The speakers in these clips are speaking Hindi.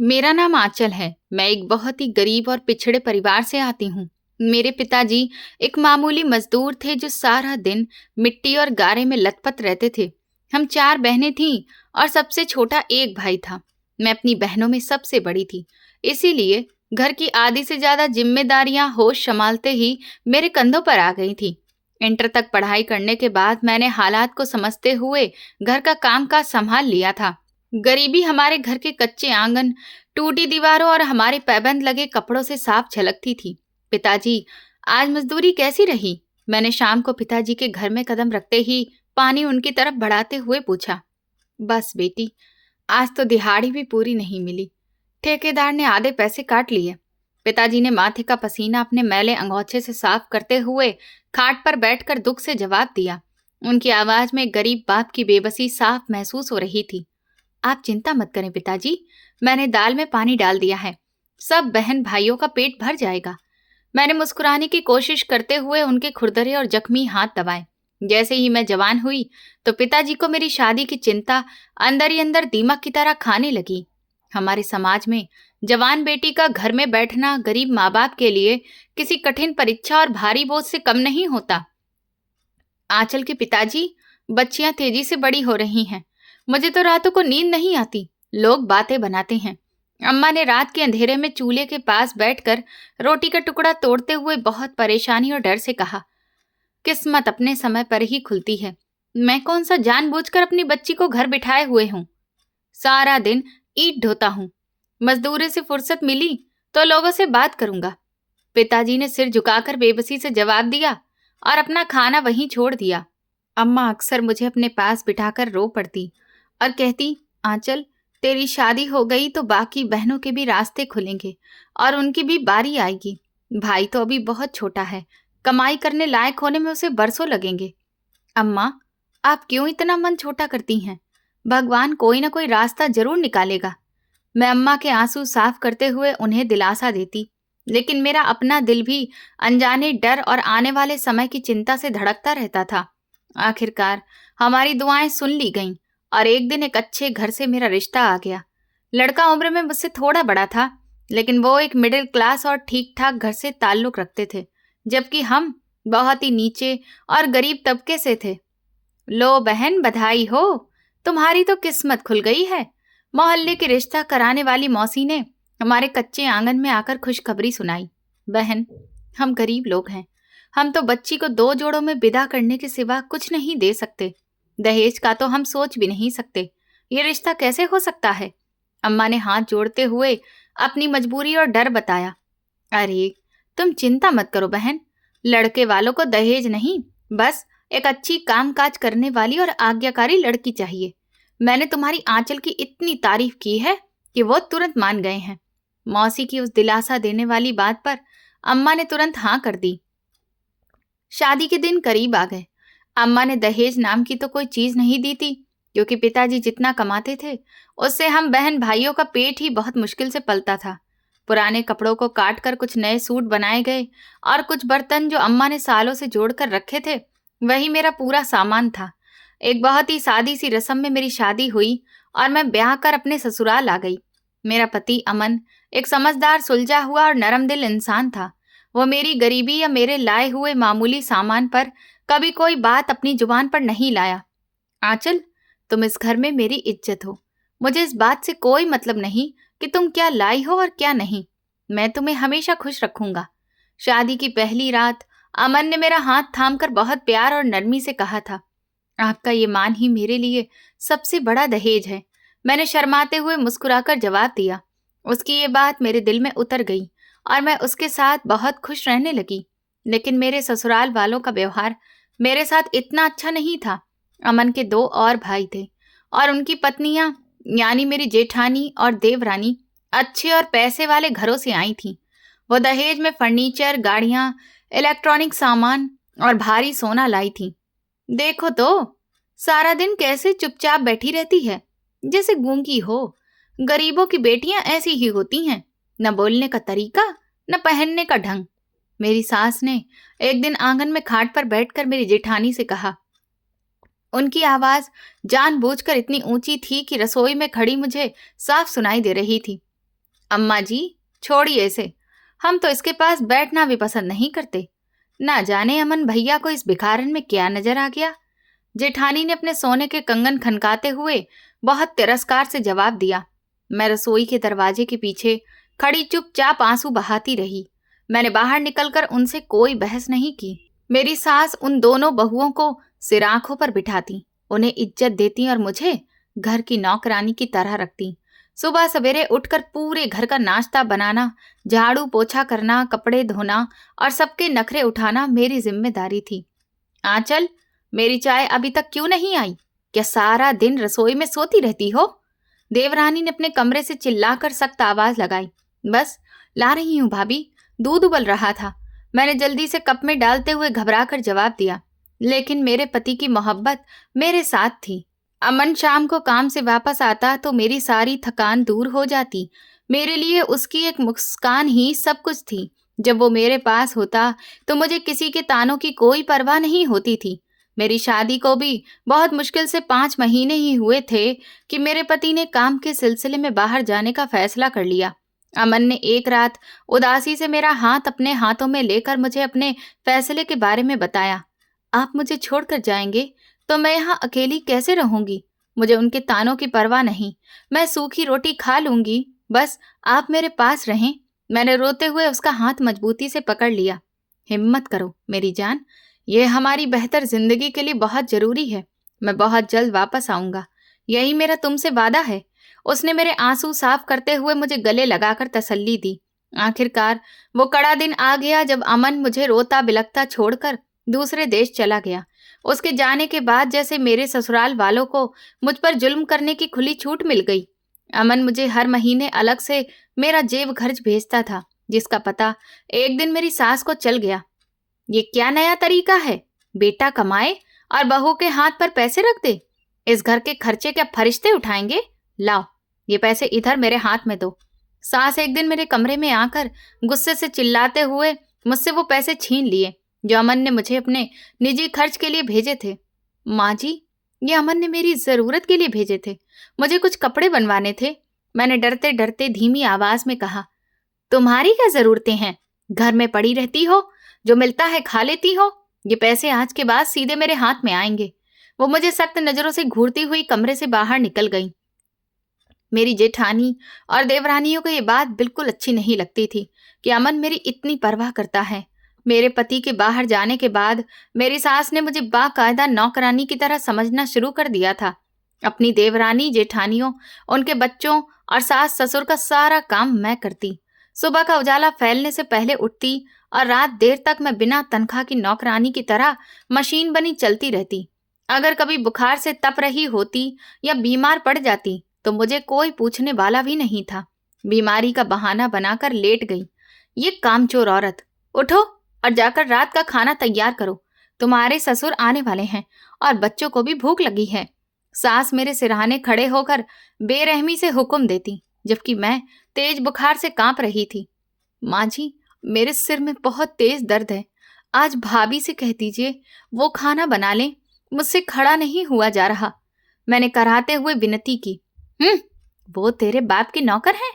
मेरा नाम आंचल है। मैं एक बहुत ही गरीब और पिछड़े परिवार से आती हूँ। मेरे पिताजी एक मामूली मजदूर थे जो सारा दिन मिट्टी और गारे में लथपथ रहते थे। हम 4 बहनें थीं और सबसे छोटा एक भाई था। मैं अपनी बहनों में सबसे बड़ी थी, इसीलिए घर की आधी से ज्यादा जिम्मेदारियां होश संभालते ही मेरे कंधों पर आ गई थी। इंटर तक पढ़ाई करने के बाद मैंने हालात को समझते हुए घर का कामकाज संभाल लिया था। गरीबी हमारे घर के कच्चे आंगन, टूटी दीवारों और हमारे पैबंद लगे कपड़ों से साफ झलकती थी। पिताजी, आज मजदूरी कैसी रही? मैंने शाम को पिताजी के घर में कदम रखते ही पानी उनकी तरफ बढ़ाते हुए पूछा। बस बेटी, आज तो दिहाड़ी भी पूरी नहीं मिली। ठेकेदार ने आधे पैसे काट लिए। पिताजी ने माथे का पसीना अपने मैले अंगोछे से साफ करते हुए खाट पर बैठकर दुख से जवाब दिया। उनकी आवाज में गरीब बाप की बेबसी साफ महसूस हो रही थी। आप चिंता मत करें पिताजी, मैंने दाल में पानी डाल दिया है। सब बहन भाइयों का पेट भर जाएगा। मैंने मुस्कुराने की कोशिश करते हुए उनके खुरदरे और जख्मी हाथ दबाए। जैसे ही मैं जवान हुई तो पिताजी को मेरी शादी की चिंता अंदर ही अंदर दीमक की तरह खाने लगी। हमारे समाज में जवान बेटी का घर में बैठना गरीब माँ बाप के लिए किसी कठिन परीक्षा और भारी बोझ से कम नहीं होता। आंचल के पिताजी, बच्चियां तेजी से बड़ी हो रही हैं। मुझे तो रातों को नींद नहीं आती। लोग बातें बनाते हैं। अम्मा ने रात के अंधेरे में चूल्हे के पास बैठकर रोटी का टुकड़ा तोड़ते हुए बहुत परेशानी और डर से कहा, किस्मत अपने समय पर ही खुलती है। मैं कौन सा जानबूझकर अपनी बच्ची को घर बिठाए हुए हूँ। सारा दिन ईंट ढोता हूँ। मजदूरी से फुर्सत मिली तो लोगों से बात करूंगा। पिताजी ने सिर झुकाकर बेबसी से जवाब दिया और अपना खाना वहीं छोड़ दिया। अम्मा अक्सर मुझे अपने पास बिठाकर रो पड़ती और कहती, आंचल, तेरी शादी हो गई तो बाकी बहनों के भी रास्ते खुलेंगे और उनकी भी बारी आएगी। भाई तो अभी बहुत छोटा है, कमाई करने लायक होने में उसे बरसों लगेंगे। अम्मा, आप क्यों इतना मन छोटा करती हैं? भगवान कोई ना कोई रास्ता जरूर निकालेगा। मैं अम्मा के आंसू साफ करते हुए उन्हें दिलासा देती, लेकिन मेरा अपना दिल भी अनजाने डर और आने वाले समय की चिंता से धड़कता रहता था। आखिरकार हमारी दुआएं सुन ली गईं और एक दिन एक अच्छे घर से मेरा रिश्ता आ गया। लड़का उम्र में मुझसे थोड़ा बड़ा था, लेकिन वो एक मिडिल क्लास और ठीक ठाक घर से ताल्लुक रखते थे, जबकि हम बहुत ही नीचे और गरीब तबके से थे। लो बहन, बधाई हो, तुम्हारी तो किस्मत खुल गई है। मोहल्ले के रिश्ता कराने वाली मौसी ने हमारे कच्चे आंगन में आकर खुशखबरी सुनाई। बहन, हम गरीब लोग हैं। हम तो बच्ची को 2 जोड़ों में विदा करने के सिवा कुछ नहीं दे सकते। दहेज का तो हम सोच भी नहीं सकते। ये रिश्ता कैसे हो सकता है? अम्मा ने हाथ जोड़ते हुए अपनी मजबूरी और डर बताया। अरे, तुम चिंता मत करो बहन। लड़के वालों को दहेज नहीं, बस एक अच्छी कामकाज करने वाली और आज्ञाकारी लड़की चाहिए। मैंने तुम्हारी आंचल की इतनी तारीफ की है कि वो तुरंत मान गए हैं। मौसी की उस दिलासा देने वाली बात पर अम्मा ने तुरंत हाँ कर दी। शादी के दिन करीब आ गए। अम्मा ने दहेज नाम की तो कोई चीज नहीं दी थी, क्योंकि पिताजी जितना कमाते थे उससे हम बहन भाइयों का पेट ही बहुत मुश्किल से पलता था। पुराने कपड़ों को काट कर कुछ नए सूट बनाए गए और कुछ बर्तन जो अम्मा ने सालों से जोड़ कर रखे थे, वही मेरा पूरा सामान था। एक बहुत ही सादी सी रस्म में मेरी शादी हुई और मैं ब्याह कर अपने ससुराल आ गई। मेरा पति अमन एक समझदार, सुलझा हुआ और नरम दिल इंसान था। वो मेरी गरीबी या मेरे लाए हुए मामूली सामान पर कभी कोई बात अपनी जुबान पर नहीं लाया। आंचल, तुम इस घर में मेरी इज्जत हो। मुझे इस बात से कोई मतलब नहीं कि तुम क्या लाई हो और क्या नहीं। मैं तुम्हें हमेशा खुश रखूंगा। शादी की पहली रात अमन ने मेरा हाथ थामकर बहुत प्यार और नरमी से कहा था, आपका ये मान ही मेरे लिए सबसे बड़ा दहेज है। मैंने शर्माते हुए मुस्कुराकर जवाब दिया। उसकी ये बात मेरे दिल में उतर गई और मैं उसके साथ बहुत खुश रहने लगी। लेकिन मेरे ससुराल वालों का व्यवहार मेरे साथ इतना अच्छा नहीं था। अमन के 2 और भाई थे और उनकी पत्नियां, यानी मेरी जेठानी और देवरानी, अच्छे और पैसे वाले घरों से आई थीं। वो दहेज में फर्नीचर, गाड़ियां, इलेक्ट्रॉनिक सामान और भारी सोना लाई थीं। देखो तो, सारा दिन कैसे चुपचाप बैठी रहती है, जैसे गूंगी हो। गरीबों की बेटियां ऐसी ही होती हैं, न बोलने का तरीका, न पहनने का ढंग। मेरी सास ने एक दिन आंगन में खाट पर बैठकर मेरी जेठानी से कहा। उनकी आवाज जानबूझकर इतनी ऊंची थी कि रसोई में खड़ी मुझे साफ सुनाई दे रही थी। अम्मा जी, छोड़िए इसे। हम तो इसके पास बैठना भी पसंद नहीं करते। ना जाने अमन भैया को इस भिखारन में क्या नजर आ गया। जेठानी ने अपने सोने के कंगन खनकाते हुए बहुत तिरस्कार से जवाब दिया। मैं रसोई के दरवाजे के पीछे खड़ी चुपचाप आंसू बहाती रही। मैंने बाहर निकलकर उनसे कोई बहस नहीं की। मेरी सास उन दोनों बहुओं को सिर आंखों पर बिठाती, उन्हें इज्जत देती और मुझे घर की नौकरानी की तरह रखती। सुबह सवेरे उठकर पूरे घर का नाश्ता बनाना, झाड़ू पोछा करना, कपड़े धोना और सबके नखरे उठाना मेरी जिम्मेदारी थी। आंचल, मेरी चाय अभी तक क्यों नहीं आई? क्या सारा दिन रसोई में सोती रहती हो? देवरानी ने अपने कमरे से चिल्लाकर सख्त आवाज लगाई। बस ला रही हूं भाभी, दूध उबल रहा था। मैंने जल्दी से कप में डालते हुए घबराकर जवाब दिया। लेकिन मेरे पति की मोहब्बत मेरे साथ थी। अमन शाम को काम से वापस आता तो मेरी सारी थकान दूर हो जाती। मेरे लिए उसकी एक मुस्कान ही सब कुछ थी। जब वो मेरे पास होता तो मुझे किसी के तानों की कोई परवाह नहीं होती थी। मेरी शादी को भी बहुत मुश्किल से 5 महीने ही हुए थे कि मेरे पति ने काम के सिलसिले में बाहर जाने का फैसला कर लिया। अमन ने एक रात उदासी से मेरा हाथ अपने हाथों में लेकर मुझे अपने फैसले के बारे में बताया। आप मुझे छोड़कर जाएंगे तो मैं यहाँ अकेली कैसे रहूंगी? मुझे उनके तानों की परवाह नहीं। मैं सूखी रोटी खा लूंगी, बस आप मेरे पास रहें। मैंने रोते हुए उसका हाथ मजबूती से पकड़ लिया। हिम्मत करो मेरी जान, ये हमारी बेहतर जिंदगी के लिए बहुत जरूरी है। मैं बहुत जल्द वापस आऊंगा, यही मेरा तुमसे वादा है। उसने मेरे आंसू साफ करते हुए मुझे गले लगाकर तसल्ली दी। आखिरकार वो कड़ा दिन आ गया जब अमन मुझे रोता बिलखता छोड़कर दूसरे देश चला गया। उसके जाने के बाद जैसे मेरे ससुराल वालों को मुझ पर जुल्म करने की खुली छूट मिल गई। अमन मुझे हर महीने अलग से मेरा जेब खर्च भेजता था, जिसका पता एक दिन मेरी सास को चल गया। ये क्या नया तरीका है? बेटा कमाए और बहू के हाथ पर पैसे रख दे। इस घर के खर्चे क्या फरिश्ते उठाएंगे? लाओ, ये पैसे इधर मेरे हाथ में दो। सास एक दिन मेरे कमरे में आकर गुस्से से चिल्लाते हुए मुझसे वो पैसे छीन लिए जो अमन ने मुझे अपने निजी खर्च के लिए भेजे थे। माँ जी, ये अमन ने मेरी जरूरत के लिए भेजे थे। मुझे कुछ कपड़े बनवाने थे। मैंने डरते डरते धीमी आवाज में कहा। तुम्हारी क्या जरूरतें हैं? घर में पड़ी रहती हो, जो मिलता है खा लेती हो। ये पैसे आज के बाद सीधे मेरे हाथ में आएंगे। वो मुझे सख्त नजरों से घूरती हुई कमरे से बाहर निकल गई। मेरी जेठानी और देवरानियों को ये बात बिल्कुल अच्छी नहीं लगती थी कि अमन मेरी इतनी परवाह करता है। मेरे पति के बाहर जाने के बाद मेरी सास ने मुझे बाकायदा नौकरानी की तरह समझना शुरू कर दिया था। अपनी देवरानी, जेठानियों, उनके बच्चों और सास ससुर का सारा काम मैं करती। सुबह का उजाला फैलने से पहले उठती और रात देर तक मैं बिना तनख्वाह की नौकरानी की तरह मशीन बनी चलती रहती। अगर कभी बुखार से तप रही होती या बीमार पड़ जाती तो मुझे कोई पूछने वाला भी नहीं था। बीमारी का बहाना बनाकर लेट गई। ये कामचोर औरत, उठो और जाकर रात का खाना तैयार करो। तुम्हारे ससुर आने वाले हैं और बच्चों को भी भूख लगी है। सास मेरे सिरहाने खड़े होकर बेरहमी से हुक्म देती, जबकि मैं तेज बुखार से कांप रही थी। माँ जी, मेरे सिर में बहुत तेज दर्द है। आज भाभी से कह दीजिए वो खाना बना लें, मुझसे खड़ा नहीं हुआ जा रहा। मैंने कराहते हुए विनती की। वो तेरे बाप की नौकर है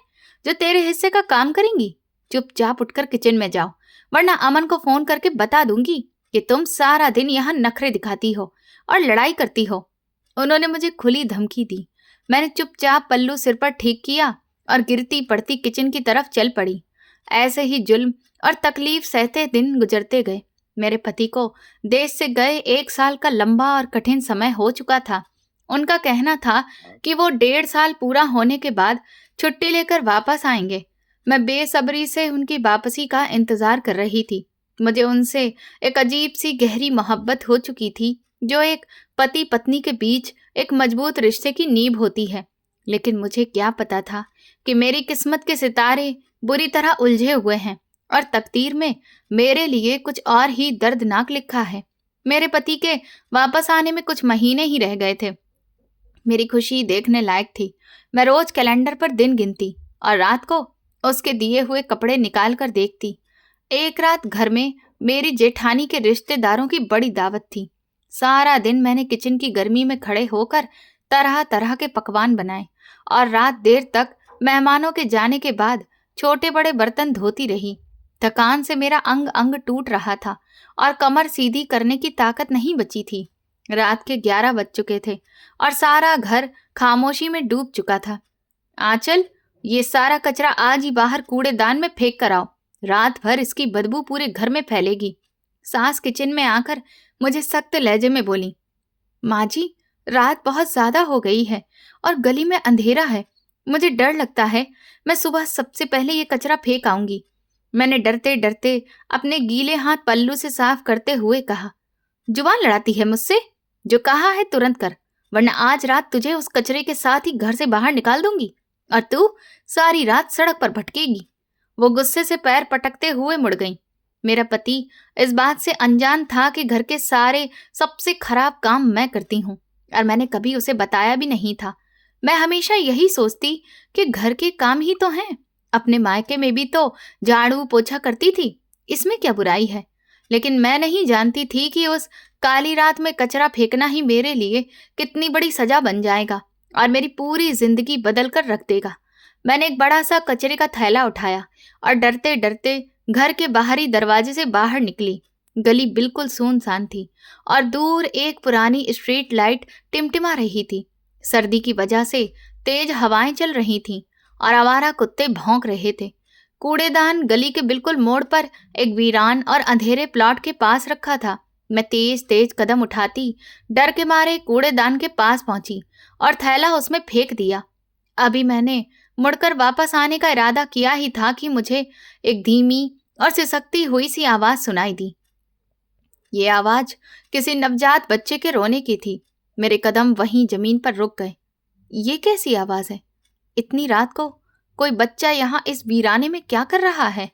जो तेरे हिस्से का काम करेंगी? चुपचाप उठकर किचन में जाओ, वरना अमन को फोन करके बता दूंगी कि तुम सारा दिन यहाँ नखरे दिखाती हो और लड़ाई करती हो। उन्होंने मुझे खुली धमकी दी। मैंने चुपचाप पल्लू सिर पर ठीक किया और गिरती पड़ती किचन की तरफ चल पड़ी। ऐसे ही जुल्म और तकलीफ सहते दिन गुजरते गए। मेरे पति को देश से गए 1 साल का लंबा और कठिन समय हो चुका था। उनका कहना था कि वो 1.5 साल पूरा होने के बाद छुट्टी लेकर वापस आएंगे। मैं बेसब्री से उनकी वापसी का इंतजार कर रही थी। मुझे उनसे एक अजीब सी गहरी मोहब्बत हो चुकी थी, जो एक पति पत्नी के बीच एक मजबूत रिश्ते की नींव होती है। लेकिन मुझे क्या पता था कि मेरी किस्मत के सितारे बुरी तरह उलझे हुए हैं और तकदीर में मेरे लिए कुछ और ही दर्दनाक लिखा है। मेरे पति के वापस आने में कुछ महीने ही रह गए थे। मेरी खुशी देखने लायक थी। मैं रोज कैलेंडर पर दिन गिनती और रात को उसके दिए हुए कपड़े निकाल कर देखती। एक रात घर में मेरी जेठानी के रिश्तेदारों की बड़ी दावत थी। सारा दिन मैंने किचन की गर्मी में खड़े होकर तरह तरह के पकवान बनाए और रात देर तक मेहमानों के जाने के बाद छोटे बड़े बर्तन धोती रही। थकान से मेरा अंग अंग टूट रहा था और कमर सीधी करने की ताकत नहीं बची थी। रात के 11 बज चुके थे और सारा घर खामोशी में डूब चुका था। आंचल, ये सारा कचरा आज ही बाहर कूड़ेदान में फेंक कर आओ। रात भर इसकी बदबू पूरे घर में फैलेगी। सास किचन में आकर मुझे सख्त लहजे में बोली। माँ जी, रात बहुत ज्यादा हो गई है और गली में अंधेरा है। मुझे डर लगता है। मैं सुबह सबसे पहले ये कचरा फेंक आऊंगी। मैंने डरते डरते अपने गीले हाथ पल्लू से साफ करते हुए कहा। जुबान लड़ाती है मुझसे? जो कहा है तुरंत कर, वरना आज रात तुझे उस कचरे के साथ ही घर से बाहर निकाल दूंगी और तू सारी रात सड़क पर भटकेगी। वो गुस्से से पैर पटकते हुए मुड़ गई। मेरा पति इस बात से अनजान था कि घर के सारे सबसे खराब काम मैं करती हूँ और मैंने कभी उसे बताया भी नहीं था। मैं हमेशा यही सोचती कि घर के काम ही तो हैं। अपने मायके में भी तो झाड़ू पोछा करती थी, इसमें क्या बुराई है। लेकिन मैं नहीं जानती थी कि उस काली रात में कचरा फेंकना ही मेरे लिए कितनी बड़ी सजा बन जाएगा और मेरी पूरी जिंदगी बदल कर रख देगा। मैंने एक बड़ा सा कचरे का थैला उठाया और डरते डरते घर के बाहरी दरवाजे से बाहर निकली। गली बिल्कुल सुनसान थी और दूर एक पुरानी स्ट्रीट लाइट टिमटिमा रही थी। सर्दी की वजह से तेज हवाएं चल रही थीं और आवारा कुत्ते भौंक रहे थे। कूड़ेदान गली के बिल्कुल मोड़ पर एक वीरान और अंधेरे प्लॉट के पास रखा था। मैं तेज तेज कदम उठाती डर के मारे कूड़ेदान के पास पहुंची और थैला उसमें फेंक दिया। अभी मैंने मुड़कर वापस आने का इरादा किया ही था कि मुझे एक धीमी और सिसकती हुई सी आवाज सुनाई दी। ये आवाज किसी नवजात बच्चे के रोने की थी। मेरे कदम वहीं जमीन पर रुक गए। ये कैसी आवाज है? इतनी रात को कोई बच्चा यहाँ इस वीराने में क्या कर रहा है?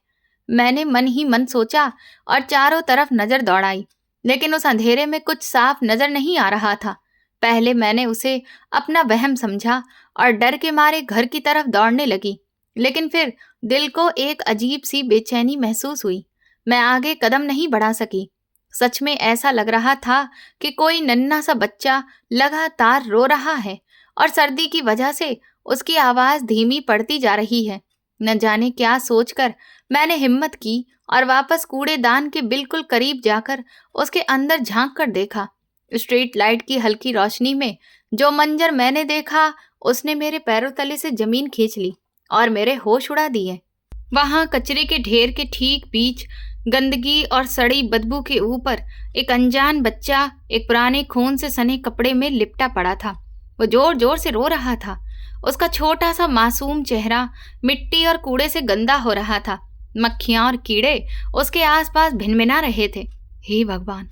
मैंने मन ही मन सोचा और चारों तरफ नजर दौड़ाई, लेकिन उस अंधेरे में कुछ साफ नजर नहीं आ रहा था। पहले मैंने उसे अपना वहम समझा और डर के मारे घर की तरफ दौड़ने लगी, लेकिन फिर दिल को एक अजीब सी बेचैनी महसूस हुई। मैं आगे कदम नहीं बढ़ा सकी। सच में ऐसा लग रहा था कि कोई नन्हा सा बच्चा लगातार रो रहा है और सर्दी की वजह से उसकी आवाज धीमी पड़ती जा रही है। न जाने क्या सोचकर मैंने हिम्मत की और वापस कूड़ेदान के बिल्कुल करीब जाकर उसके अंदर झांक कर देखा। स्ट्रीट लाइट की हल्की रोशनी में जो मंजर मैंने देखा उसने मेरे पैरों तले से जमीन खींच ली और मेरे होश उड़ा दिए। वहां कचरे के ढेर के ठीक बीच गंदगी और सड़ी बदबू के ऊपर एक अनजान बच्चा एक पुराने खून से सने कपड़े में लिपटा पड़ा था। वो जोर जोर से रो रहा था। उसका छोटा सा मासूम चेहरा मिट्टी और कूड़े से गंदा हो रहा था। मक्खियां और कीड़े उसके आसपास भिनभिना रहे थे। हे भगवान,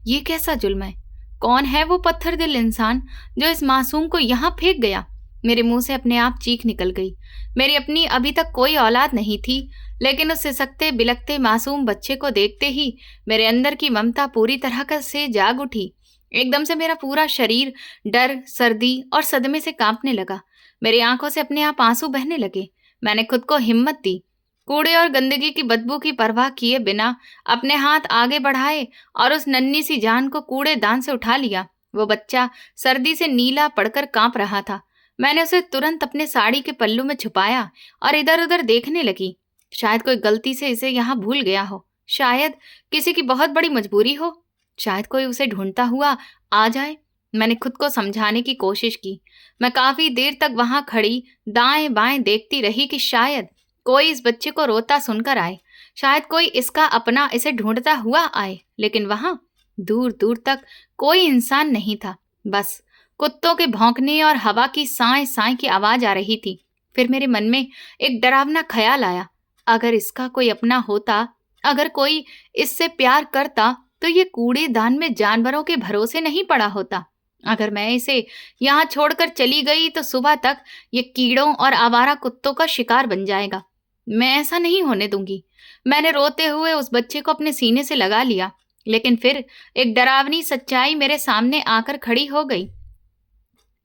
ये कैसा जुल्म है? कौन है वो पत्थर दिल इंसान जो इस मासूम को यहाँ फेंक गया? मेरे मुंह से अपने आप चीख निकल गई। मेरी अपनी अभी तक कोई औलाद नहीं थी, लेकिन उस सिसकते बिलखते मासूम बच्चे को देखते ही मेरे अंदर की ममता पूरी तरह से जाग उठी। एकदम से मेरा पूरा शरीर डर, सर्दी और सदमे से कांपने लगा। मेरी आंखों से अपने आप आंसू बहने लगे। मैंने खुद को हिम्मत दी। कूड़े और गंदगी की बदबू की परवाह किए बिना अपने हाथ आगे बढ़ाए और उस नन्ही सी जान को कूड़ेदान से उठा लिया। वो बच्चा सर्दी से नीला पड़कर कांप रहा था। मैंने उसे तुरंत अपने साड़ी के पल्लू में छुपाया और इधर उधर देखने लगी। शायद कोई गलती से इसे यहाँ भूल गया हो, शायद किसी की बहुत बड़ी मजबूरी हो, शायद कोई उसे ढूंढता हुआ आ जाए। मैंने खुद को समझाने की कोशिश की। मैं काफी देर तक वहां खड़ी दाएं बाएं देखती रही कि शायद कोई इस बच्चे को रोता सुनकर आए, शायद कोई इसका अपना इसे ढूंढता हुआ आए। लेकिन वहां दूर दूर तक कोई इंसान नहीं था। बस कुत्तों के भौंकने और हवा की साए साए की आवाज आ रही थी। फिर मेरे मन में एक डरावना ख्याल आया। अगर इसका कोई अपना होता, अगर कोई इससे प्यार करता, तो ये कूड़ेदान में जानवरों के भरोसे नहीं पड़ा होता। अगर मैं इसे यहाँ छोड़कर चली गई तो सुबह तक ये कीड़ों और आवारा कुत्तों का शिकार बन जाएगा। मैं ऐसा नहीं होने दूंगी। मैंने रोते हुए उस बच्चे को अपने सीने से लगा लिया, लेकिन फिर एक डरावनी सच्चाई मेरे सामने आकर खड़ी हो गई।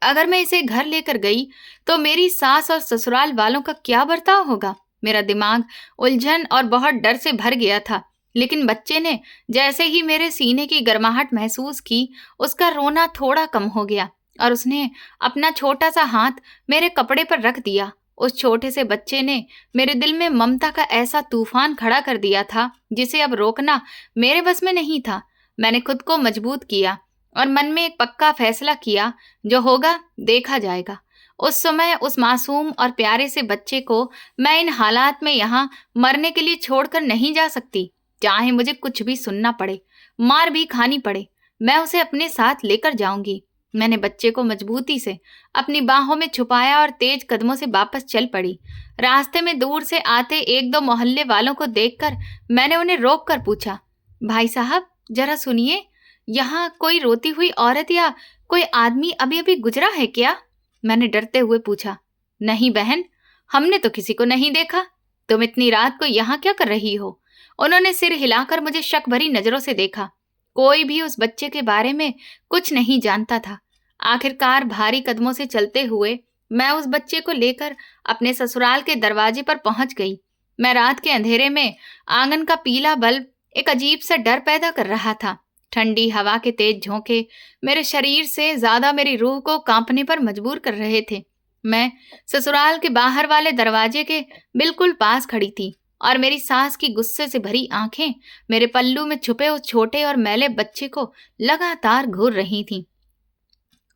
अगर मैं इसे घर लेकर गई तो मेरी सास और ससुराल वालों का क्या बर्ताव होगा? मेरा दिमाग उलझन और बहुत डर से भर गया था। लेकिन बच्चे ने जैसे ही मेरे सीने की गर्माहट महसूस की, उसका रोना थोड़ा कम हो गया और उसने अपना छोटा सा हाथ मेरे कपड़े पर रख दिया उस छोटे से बच्चे ने मेरे दिल में ममता का ऐसा तूफान खड़ा कर दिया था जिसे अब रोकना मेरे बस में नहीं था। मैंने खुद को मजबूत किया और मन में एक पक्का फैसला किया, जो होगा देखा जाएगा। उस समय उस मासूम और प्यारे से बच्चे को मैं इन हालात में यहाँ मरने के लिए छोड़कर नहीं जा सकती। चाहे मुझे कुछ भी सुनना पड़े, मार भी खानी पड़े, मैं उसे अपने साथ लेकर जाऊंगी। मैंने बच्चे को मजबूती से अपनी बाहों में छुपाया और तेज कदमों से वापस चल पड़ी। रास्ते में दूर से आते एक दो मोहल्ले वालों को देखकर मैंने उन्हें रोक कर पूछा, भाई साहब जरा सुनिए, यहाँ कोई रोती हुई औरत या कोई आदमी अभी अभी गुजरा है क्या? मैंने डरते हुए पूछा। नहीं बहन, हमने तो किसी को नहीं देखा। तुम इतनी रात को यहाँ क्या कर रही हो? उन्होंने सिर हिलाकर मुझे शक भरी नजरों से देखा। कोई भी उस बच्चे के बारे में कुछ नहीं जानता था। आखिरकार भारी कदमों से चलते हुए मैं उस बच्चे को लेकर अपने ससुराल के दरवाजे पर पहुंच गई। मैं रात के अंधेरे में आंगन का पीला बल्ब एक अजीब सा डर पैदा कर रहा था। ठंडी हवा के तेज झोंके मेरे शरीर से ज्यादा मेरी रूह को कांपने पर मजबूर कर रहे थे। मैं ससुराल के बाहर वाले दरवाजे के बिल्कुल पास खड़ी थी और मेरी सास की गुस्से से भरी आंखें मेरे पल्लू में छुपे उस छोटे और मैले बच्चे को लगातार घूर रही थीं।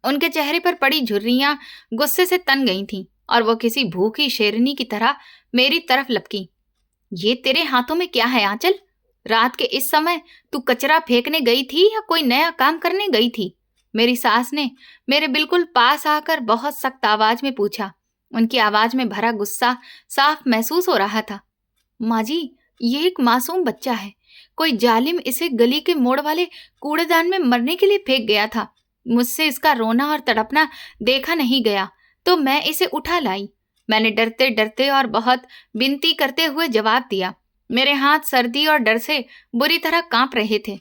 उनके चेहरे पर पड़ी झुर्रियां गुस्से से तन गई थीं और वो किसी भूखी शेरनी की तरह मेरी तरफ लपकी। ये तेरे हाथों में क्या है आंचल? रात के इस समय तू कचरा फेंकने गई थी या कोई नया काम करने गई थी? मेरी सास ने मेरे बिल्कुल पास आकर बहुत सख्त आवाज में पूछा। उनकी आवाज में भरा गुस्सा साफ महसूस हो रहा था। माँ जी, ये एक मासूम बच्चा है। कोई जालिम इसे गली के मोड़ वाले कूड़ेदान में मरने के लिए फेंक गया था। मुझसे इसका रोना और तड़पना देखा नहीं गया तो मैं इसे उठा लाई। मैंने डरते डरते और बहुत विनती करते हुए जवाब दिया। मेरे हाथ सर्दी और डर से बुरी तरह कांप रहे थे।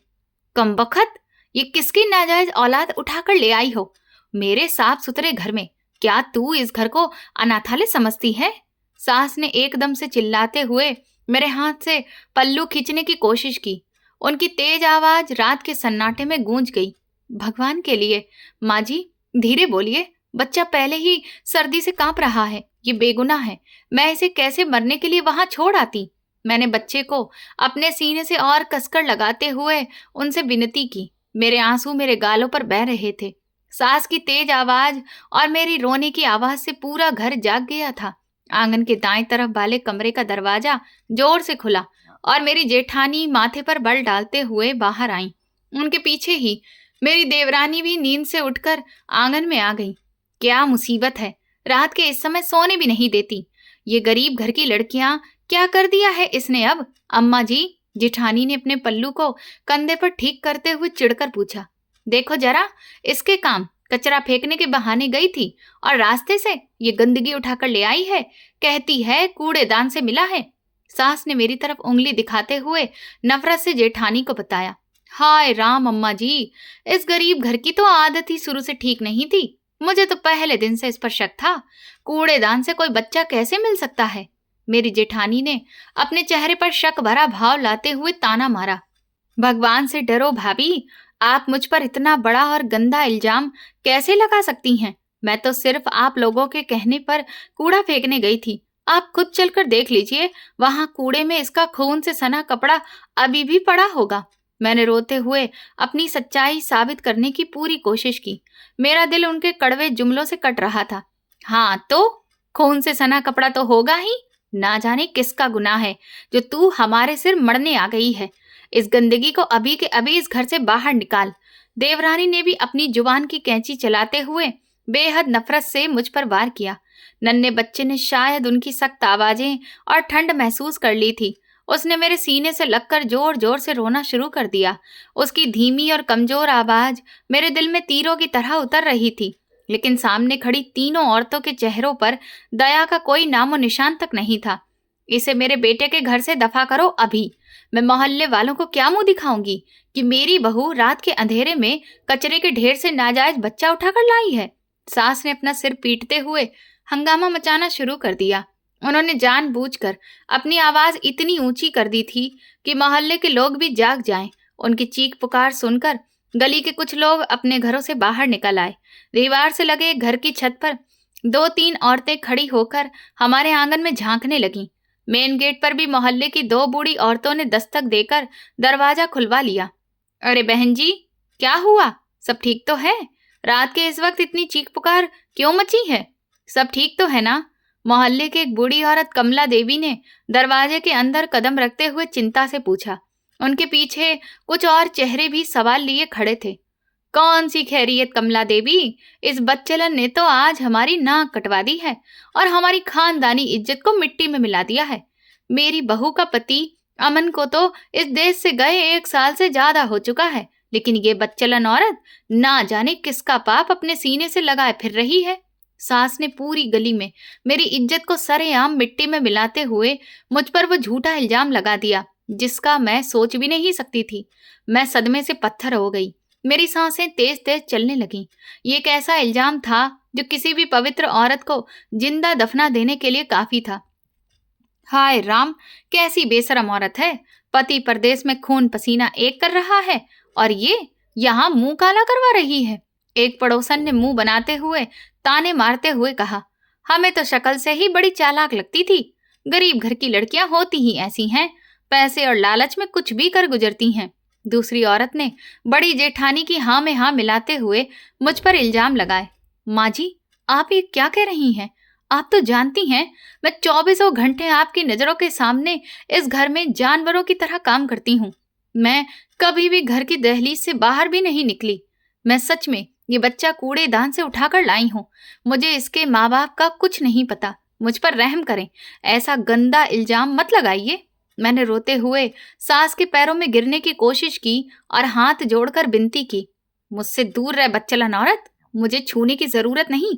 कमबख्त, ये किसकी नाजायज औलाद उठाकर ले आई हो मेरे साफ सुथरे घर में? क्या तू इस घर को अनाथालय समझती है? सास ने एकदम से चिल्लाते हुए मेरे हाथ से पल्लू खींचने की कोशिश की। उनकी तेज आवाज रात के सन्नाटे में गूंज गई। भगवान के लिए माँ जी, धीरे बोलिए। बच्चा पहले ही सर्दी से कांप रहा है। ये बेगुनाह है। मैं इसे कैसे मरने के लिए वहां छोड़ आती? मैंने बच्चे को अपने सीने से और कसकर लगाते हुए उनसे विनती की। मेरे आंसू मेरे गालों पर बह रहे थे। सास की तेज आवाज और मेरी रोने की आवाज से पूरा घर जाग गया था। आंगन के दाएं तरफ वाले कमरे का दरवाजा जोर से खुला और मेरी जेठानी माथे पर बल डालते हुए बाहर आई। उनके पीछे ही मेरी देवरानी भी नींद से उठकर आंगन में आ गई। क्या मुसीबत है, रात के इस समय सोने भी नहीं देती। ये गरीब घर की लड़कियां क्या कर दिया है इसने अब? अम्मा जी, जेठानी ने अपने पल्लू को कंधे पर ठीक करते हुए चिढ़कर पूछा। देखो जरा, इसके काम कचरा फेंकने के बहाने गई थी और रास्ते से ये गंदगी उठाकर ले आई है। कहती है कूड़ेदान से मिला है। सास ने मेरी तरफ उंगली दिखाते हुए नफरत से जेठानी को बताया। हाय राम अम्मा जी, इस गरीब घर की तो आदत ही शुरू से ठीक नहीं थी। मुझे तो पहले दिन से इस पर शक था। कूड़ेदान से कोई बच्चा कैसे मिल सकता है? मेरी जेठानी ने अपने चेहरे पर शक भरा भाव लाते हुए ताना मारा। भगवान से डरो भाभी, आप मुझ पर इतना बड़ा और गंदा इल्जाम कैसे लगा सकती हैं? मैं तो सिर्फ आप लोगों के कहने पर कूड़ा फेंकने गई थी। आप खुद चलकर देख लीजिए, वहां कूड़े में इसका खून से सना कपड़ा अभी भी पड़ा होगा। मैंने रोते हुए अपनी सच्चाई साबित करने की पूरी कोशिश की। मेरा दिल उनके कड़वे जुमलों से कट रहा था। हाँ तो खून से सना कपड़ा तो होगा ही। ना जाने किसका गुनाह है जो तू हमारे सिर मरने आ गई है। इस गंदगी को अभी के अभी इस घर से बाहर निकाल। देवरानी ने भी अपनी जुबान की कैंची चलाते हुए बेहद नफरत से मुझ पर वार किया। नन्हे बच्चे ने शायद उनकी सख्त आवाजें और ठंड महसूस कर ली थी। उसने मेरे सीने से लगकर जोर जोर से रोना शुरू कर दिया। उसकी धीमी और कमजोर आवाज मेरे दिल में तीरों की तरह उतर रही थी। लेकिन सामने खड़ी तीनों औरतों के चेहरों पर दया का कोई नामो निशान तक नहीं था। इसे मेरे बेटे के घर से दफा करो अभी। मैं मोहल्ले वालों को क्या मुंह दिखाऊंगी कि मेरी बहू रात के अंधेरे में कचरे के ढेर से नाजायज बच्चा उठाकर लाई है। सास ने अपना सिर पीटते हुए हंगामा मचाना शुरू कर दिया। उन्होंने जानबूझकर अपनी आवाज इतनी ऊंची कर दी थी कि मोहल्ले के लोग भी जाग जाएं। उनकी चीख पुकार सुनकर गली के कुछ लोग अपने घरों से बाहर निकल आए। दीवार से लगे घर की छत पर 2-3 औरतें खड़ी होकर हमारे आंगन में झांकने लगीं। मेन गेट पर भी मोहल्ले की 2 बूढ़ी औरतों ने दस्तक देकर दरवाजा खुलवा लिया। अरे बहन जी, क्या हुआ? सब ठीक तो है? रात के इस वक्त इतनी चीख पुकार क्यों मची है? सब ठीक तो है ना? मोहल्ले की एक बूढ़ी औरत कमला देवी ने दरवाजे के अंदर कदम रखते हुए चिंता से पूछा। उनके पीछे कुछ और चेहरे भी सवाल लिए खड़े थे। कौन सी खैरियत कमला देवी? इस बदचलन ने तो आज हमारी नाक कटवा दी है और हमारी खानदानी इज्जत को मिट्टी में मिला दिया है। मेरी बहू का पति अमन को तो इस देश से गए 1 साल से ज्यादा हो चुका है, लेकिन ये बदचलन औरत ना जाने किसका पाप अपने सीने से लगाए फिर रही है। सास ने पूरी गली में मेरी इज्जत को सरेआम मिट्टी में मिलाते हुए मुझ पर वो झूठा इल्जाम लगा दिया जिसका मैं सोच भी नहीं सकती थी। मैं सदमे से पत्थर हो गई। मेरी सांसें तेज तेज चलने लगीं। ये एक ऐसा इल्जाम था जो किसी भी पवित्र औरत को जिंदा दफना देने के लिए काफी था। हाय राम, कैसी बेशरम औरत है। पति परदेश में खून पसीना एक कर रहा है और ये यहाँ मुंह काला करवा रही है। एक पड़ोसन ने मुंह बनाते हुए ताने मारते हुए कहा, हमें तो शक्ल से ही बड़ी चालाक लगती थी। गरीब घर की लड़कियां होती ही ऐसी हैं, पैसे और लालच में कुछ भी कर गुजरती हैं। दूसरी औरत ने बड़ी जेठानी की हाँ में हाँ मिलाते हुए मुझ पर इल्जाम लगाए। माँ जी, आप ये क्या कह रही हैं? आप तो जानती हैं मैं 24 घंटे आपकी नजरों के सामने इस घर में जानवरों की तरह काम करती हूँ। मैं कभी भी घर की दहलीज से बाहर भी नहीं निकली। मैं सच में ये बच्चा कूड़ेदान से उठाकर लाई हूँ। मुझे इसके माँ बाप का कुछ नहीं पता। मुझ पर रहम करें, ऐसा गंदा इल्जाम मत लगाइए। मैंने रोते हुए सास के पैरों में गिरने की कोशिश की और हाथ जोड़कर विनती की, मुझसे दूर रह बदचलन औरत, मुझे छूने की जरूरत नहीं।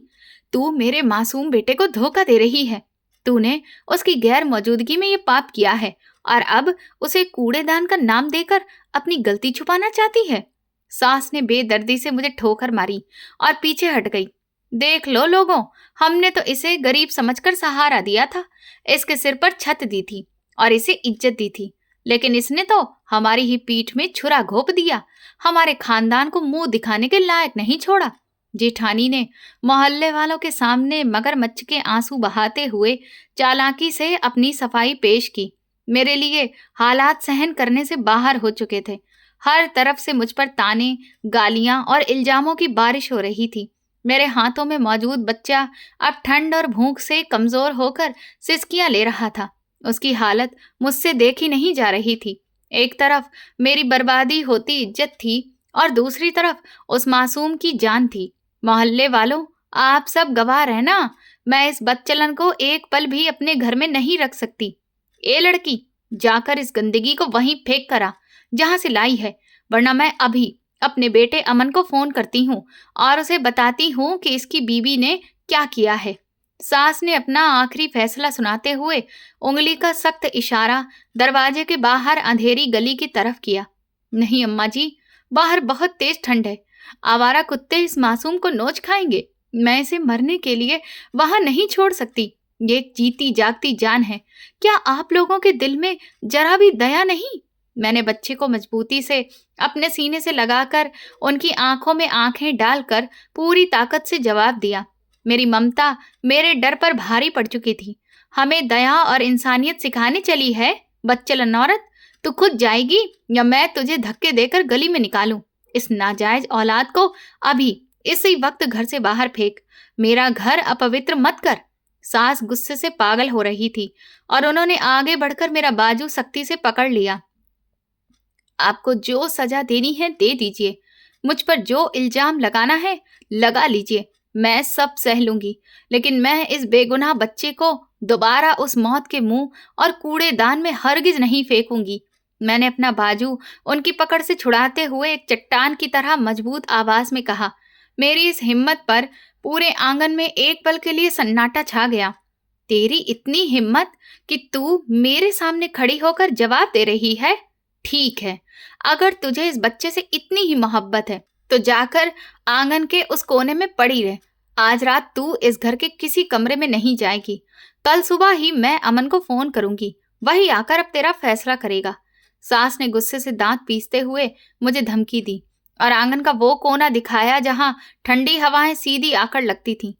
तू मेरे मासूम बेटे को धोखा दे रही है। तूने उसकी गैर मौजूदगी में ये पाप किया है और अब उसे कूड़ेदान का नाम देकर अपनी गलती छुपाना चाहती है। सास ने बेदर्दी से मुझे ठोकर मारी और पीछे हट गई। देख लो लोगों, हमने तो इसे गरीब समझकर सहारा दिया था, इसके सिर पर छत दी थी और इसे इज्जत दी थी, लेकिन इसने तो हमारी ही पीठ में छुरा घोंप दिया, हमारे खानदान को मुंह दिखाने के लायक नहीं छोड़ा। जेठानी ने मोहल्ले वालों के सामने मगरमच्छ के आंसू बहाते हुए चालाकी से अपनी सफाई पेश की। मेरे लिए हालात सहन करने से बाहर हो चुके थे। हर तरफ से मुझ पर ताने, गालियां और इल्जामों की बारिश हो रही थी। मेरे हाथों में मौजूद बच्चा अब ठंड और भूख से कमजोर होकर सिसकियां ले रहा था। उसकी हालत मुझसे देखी नहीं जा रही थी। एक तरफ मेरी बर्बादी होती इज्जत थी और दूसरी तरफ उस मासूम की जान थी। मोहल्ले वालों, आप सब गवाह हैं ना, मैं इस बदचलन को एक पल भी अपने घर में नहीं रख सकती। ए लड़की, जाकर इस गंदगी को वहीं फेंक कर आ जहां से लाई है, वरना मैं अभी अपने बेटे अमन को फोन करती हूँ और उसे बताती हूँ कि इसकी बीवी ने क्या किया है। सास ने अपना आखिरी फैसला सुनाते हुए उंगली का सख्त इशारा दरवाजे के बाहर अंधेरी गली की तरफ किया। नहीं अम्मा जी, बाहर बहुत तेज ठंड है। आवारा कुत्ते इस मासूम को नोच खाएंगे। मैं इसे मरने के लिए वहां नहीं छोड़ सकती। ये एक जीती जागती जान है। क्या आप लोगों के दिल में जरा भी दया नहीं? मैंने बच्चे को मजबूती से अपने सीने से लगाकर उनकी आंखों में आंखें डालकर पूरी ताकत से जवाब दिया। मेरी ममता मेरे डर पर भारी पड़ चुकी थी। हमें दया और इंसानियत सिखाने चली है बदचलन औरत। तू खुद जाएगी या मैं तुझे धक्के देकर गली में निकालूं? इस नाजायज औलाद को अभी इसी वक्त घर से बाहर फेंक। मेरा घर अपवित्र मत कर। सास गुस्से से पागल हो रही थी और उन्होंने आगे बढ़कर मेरा बाजू सख्ती से पकड़ लिया। आपको जो सजा देनी है दे दीजिए, मुझ पर जो इल्जाम लगाना है लगा लीजिए, मैं सब सह लूंगी, लेकिन मैं इस बेगुनाह बच्चे को दोबारा उस मौत के मुंह और कूड़ेदान में हरगिज नहीं फेंकूंगी। मैंने अपना बाजू उनकी पकड़ से छुड़ाते हुए एक चट्टान की तरह मजबूत आवाज में कहा। मेरी इस हिम्मत पर पूरे आंगन में एक पल के लिए सन्नाटा छा गया। तेरी इतनी हिम्मत कि तू मेरे सामने खड़ी होकर जवाब दे रही है? ठीक है, अगर तुझे इस बच्चे से इतनी ही मोहब्बत है तो जाकर आंगन के उस कोने में पड़ी रह। आज रात तू इस घर के किसी कमरे में नहीं जाएगी। कल सुबह ही मैं अमन को फोन करूंगी, वही आकर अब तेरा फैसला करेगा। सास ने गुस्से से दांत पीसते हुए मुझे धमकी दी और आंगन का वो कोना दिखाया जहां ठंडी हवाएं सीधी आकर लगती थीं।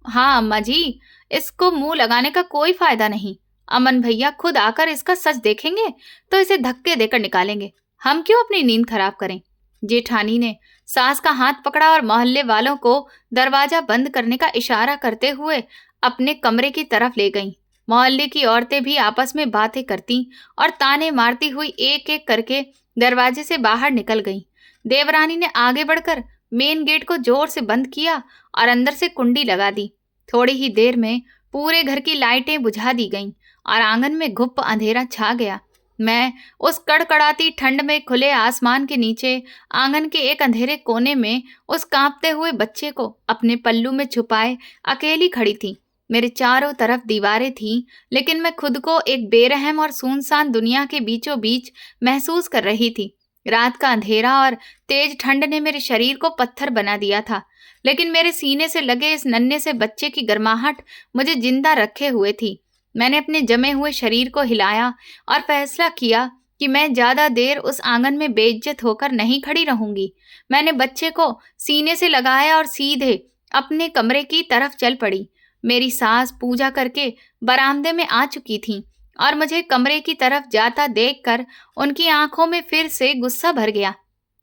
हाँ अम्मा जी, इसको मुंह लगाने का कोई फायदा नहीं। अमन भैया खुद आकर इसका सच देखेंगे तो इसे धक्के देकर निकालेंगे। हम क्यों अपनी नींद खराब करें। जेठानी ने सास का हाथ पकड़ा और मोहल्ले वालों को दरवाजा बंद करने का इशारा करते हुए अपने कमरे की तरफ ले गईं। मोहल्ले की औरतें भी आपस में बातें करती और ताने मारती हुई एक एक करके दरवाजे से बाहर निकल गईं। देवरानी ने आगे बढ़कर मेन गेट को जोर से बंद किया और अंदर से कुंडी लगा दी। थोड़ी ही देर में पूरे घर की लाइटें बुझा दी गईं और आंगन में घुप अंधेरा छा गया। मैं उस कड़कड़ाती ठंड में खुले आसमान के नीचे आंगन के एक अंधेरे कोने में उस कांपते हुए बच्चे को अपने पल्लू में छुपाए अकेली खड़ी थी। मेरे चारों तरफ दीवारें थीं, लेकिन मैं खुद को एक बेरहम और सुनसान दुनिया के बीचों बीच महसूस कर रही थी। रात का अंधेरा और तेज ठंड ने मेरे शरीर को पत्थर बना दिया था, लेकिन मेरे सीने से लगे इस नन्हे से बच्चे की गर्माहट मुझे जिंदा रखे हुए थी। मैंने अपने जमे हुए शरीर को हिलाया और फैसला किया कि मैं ज्यादा देर उस आंगन में बेइज्जत होकर नहीं खड़ी रहूंगी। मैंने बच्चे को सीने से लगाया और सीधे अपने कमरे की तरफ चल पड़ी। मेरी सास पूजा करके बरामदे में आ चुकी थीं और मुझे कमरे की तरफ जाता देखकर उनकी आंखों में फिर से गुस्सा भर गया।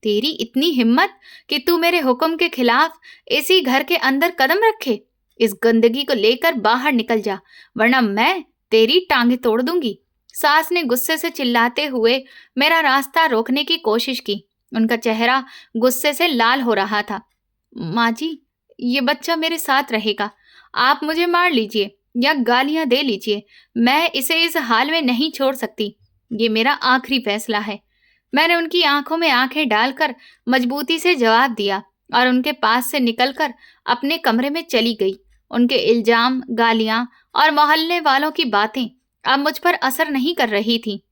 तेरी इतनी हिम्मत कि तू मेरे हुक्म के खिलाफ इसी घर के अंदर कदम रखे। इस गंदगी को लेकर बाहर निकल जा, वरना मैं तेरी टांगे तोड़ दूंगी। सास ने गुस्से से चिल्लाते हुए मेरा रास्ता रोकने की कोशिश की। उनका चेहरा गुस्से से लाल हो रहा था। माँ जी, ये बच्चा मेरे साथ रहेगा। आप मुझे मार लीजिए या गालियां दे लीजिए, मैं इसे इस हाल में नहीं छोड़ सकती। ये मेरा आखिरी फैसला है। मैंने उनकी आंखों में आंखें डालकर मजबूती से जवाब दिया और उनके पास से निकलकर अपने कमरे में चली गई। उनके इल्जाम, गालियां और मोहल्ले वालों की बातें अब मुझ पर असर नहीं कर रही थी।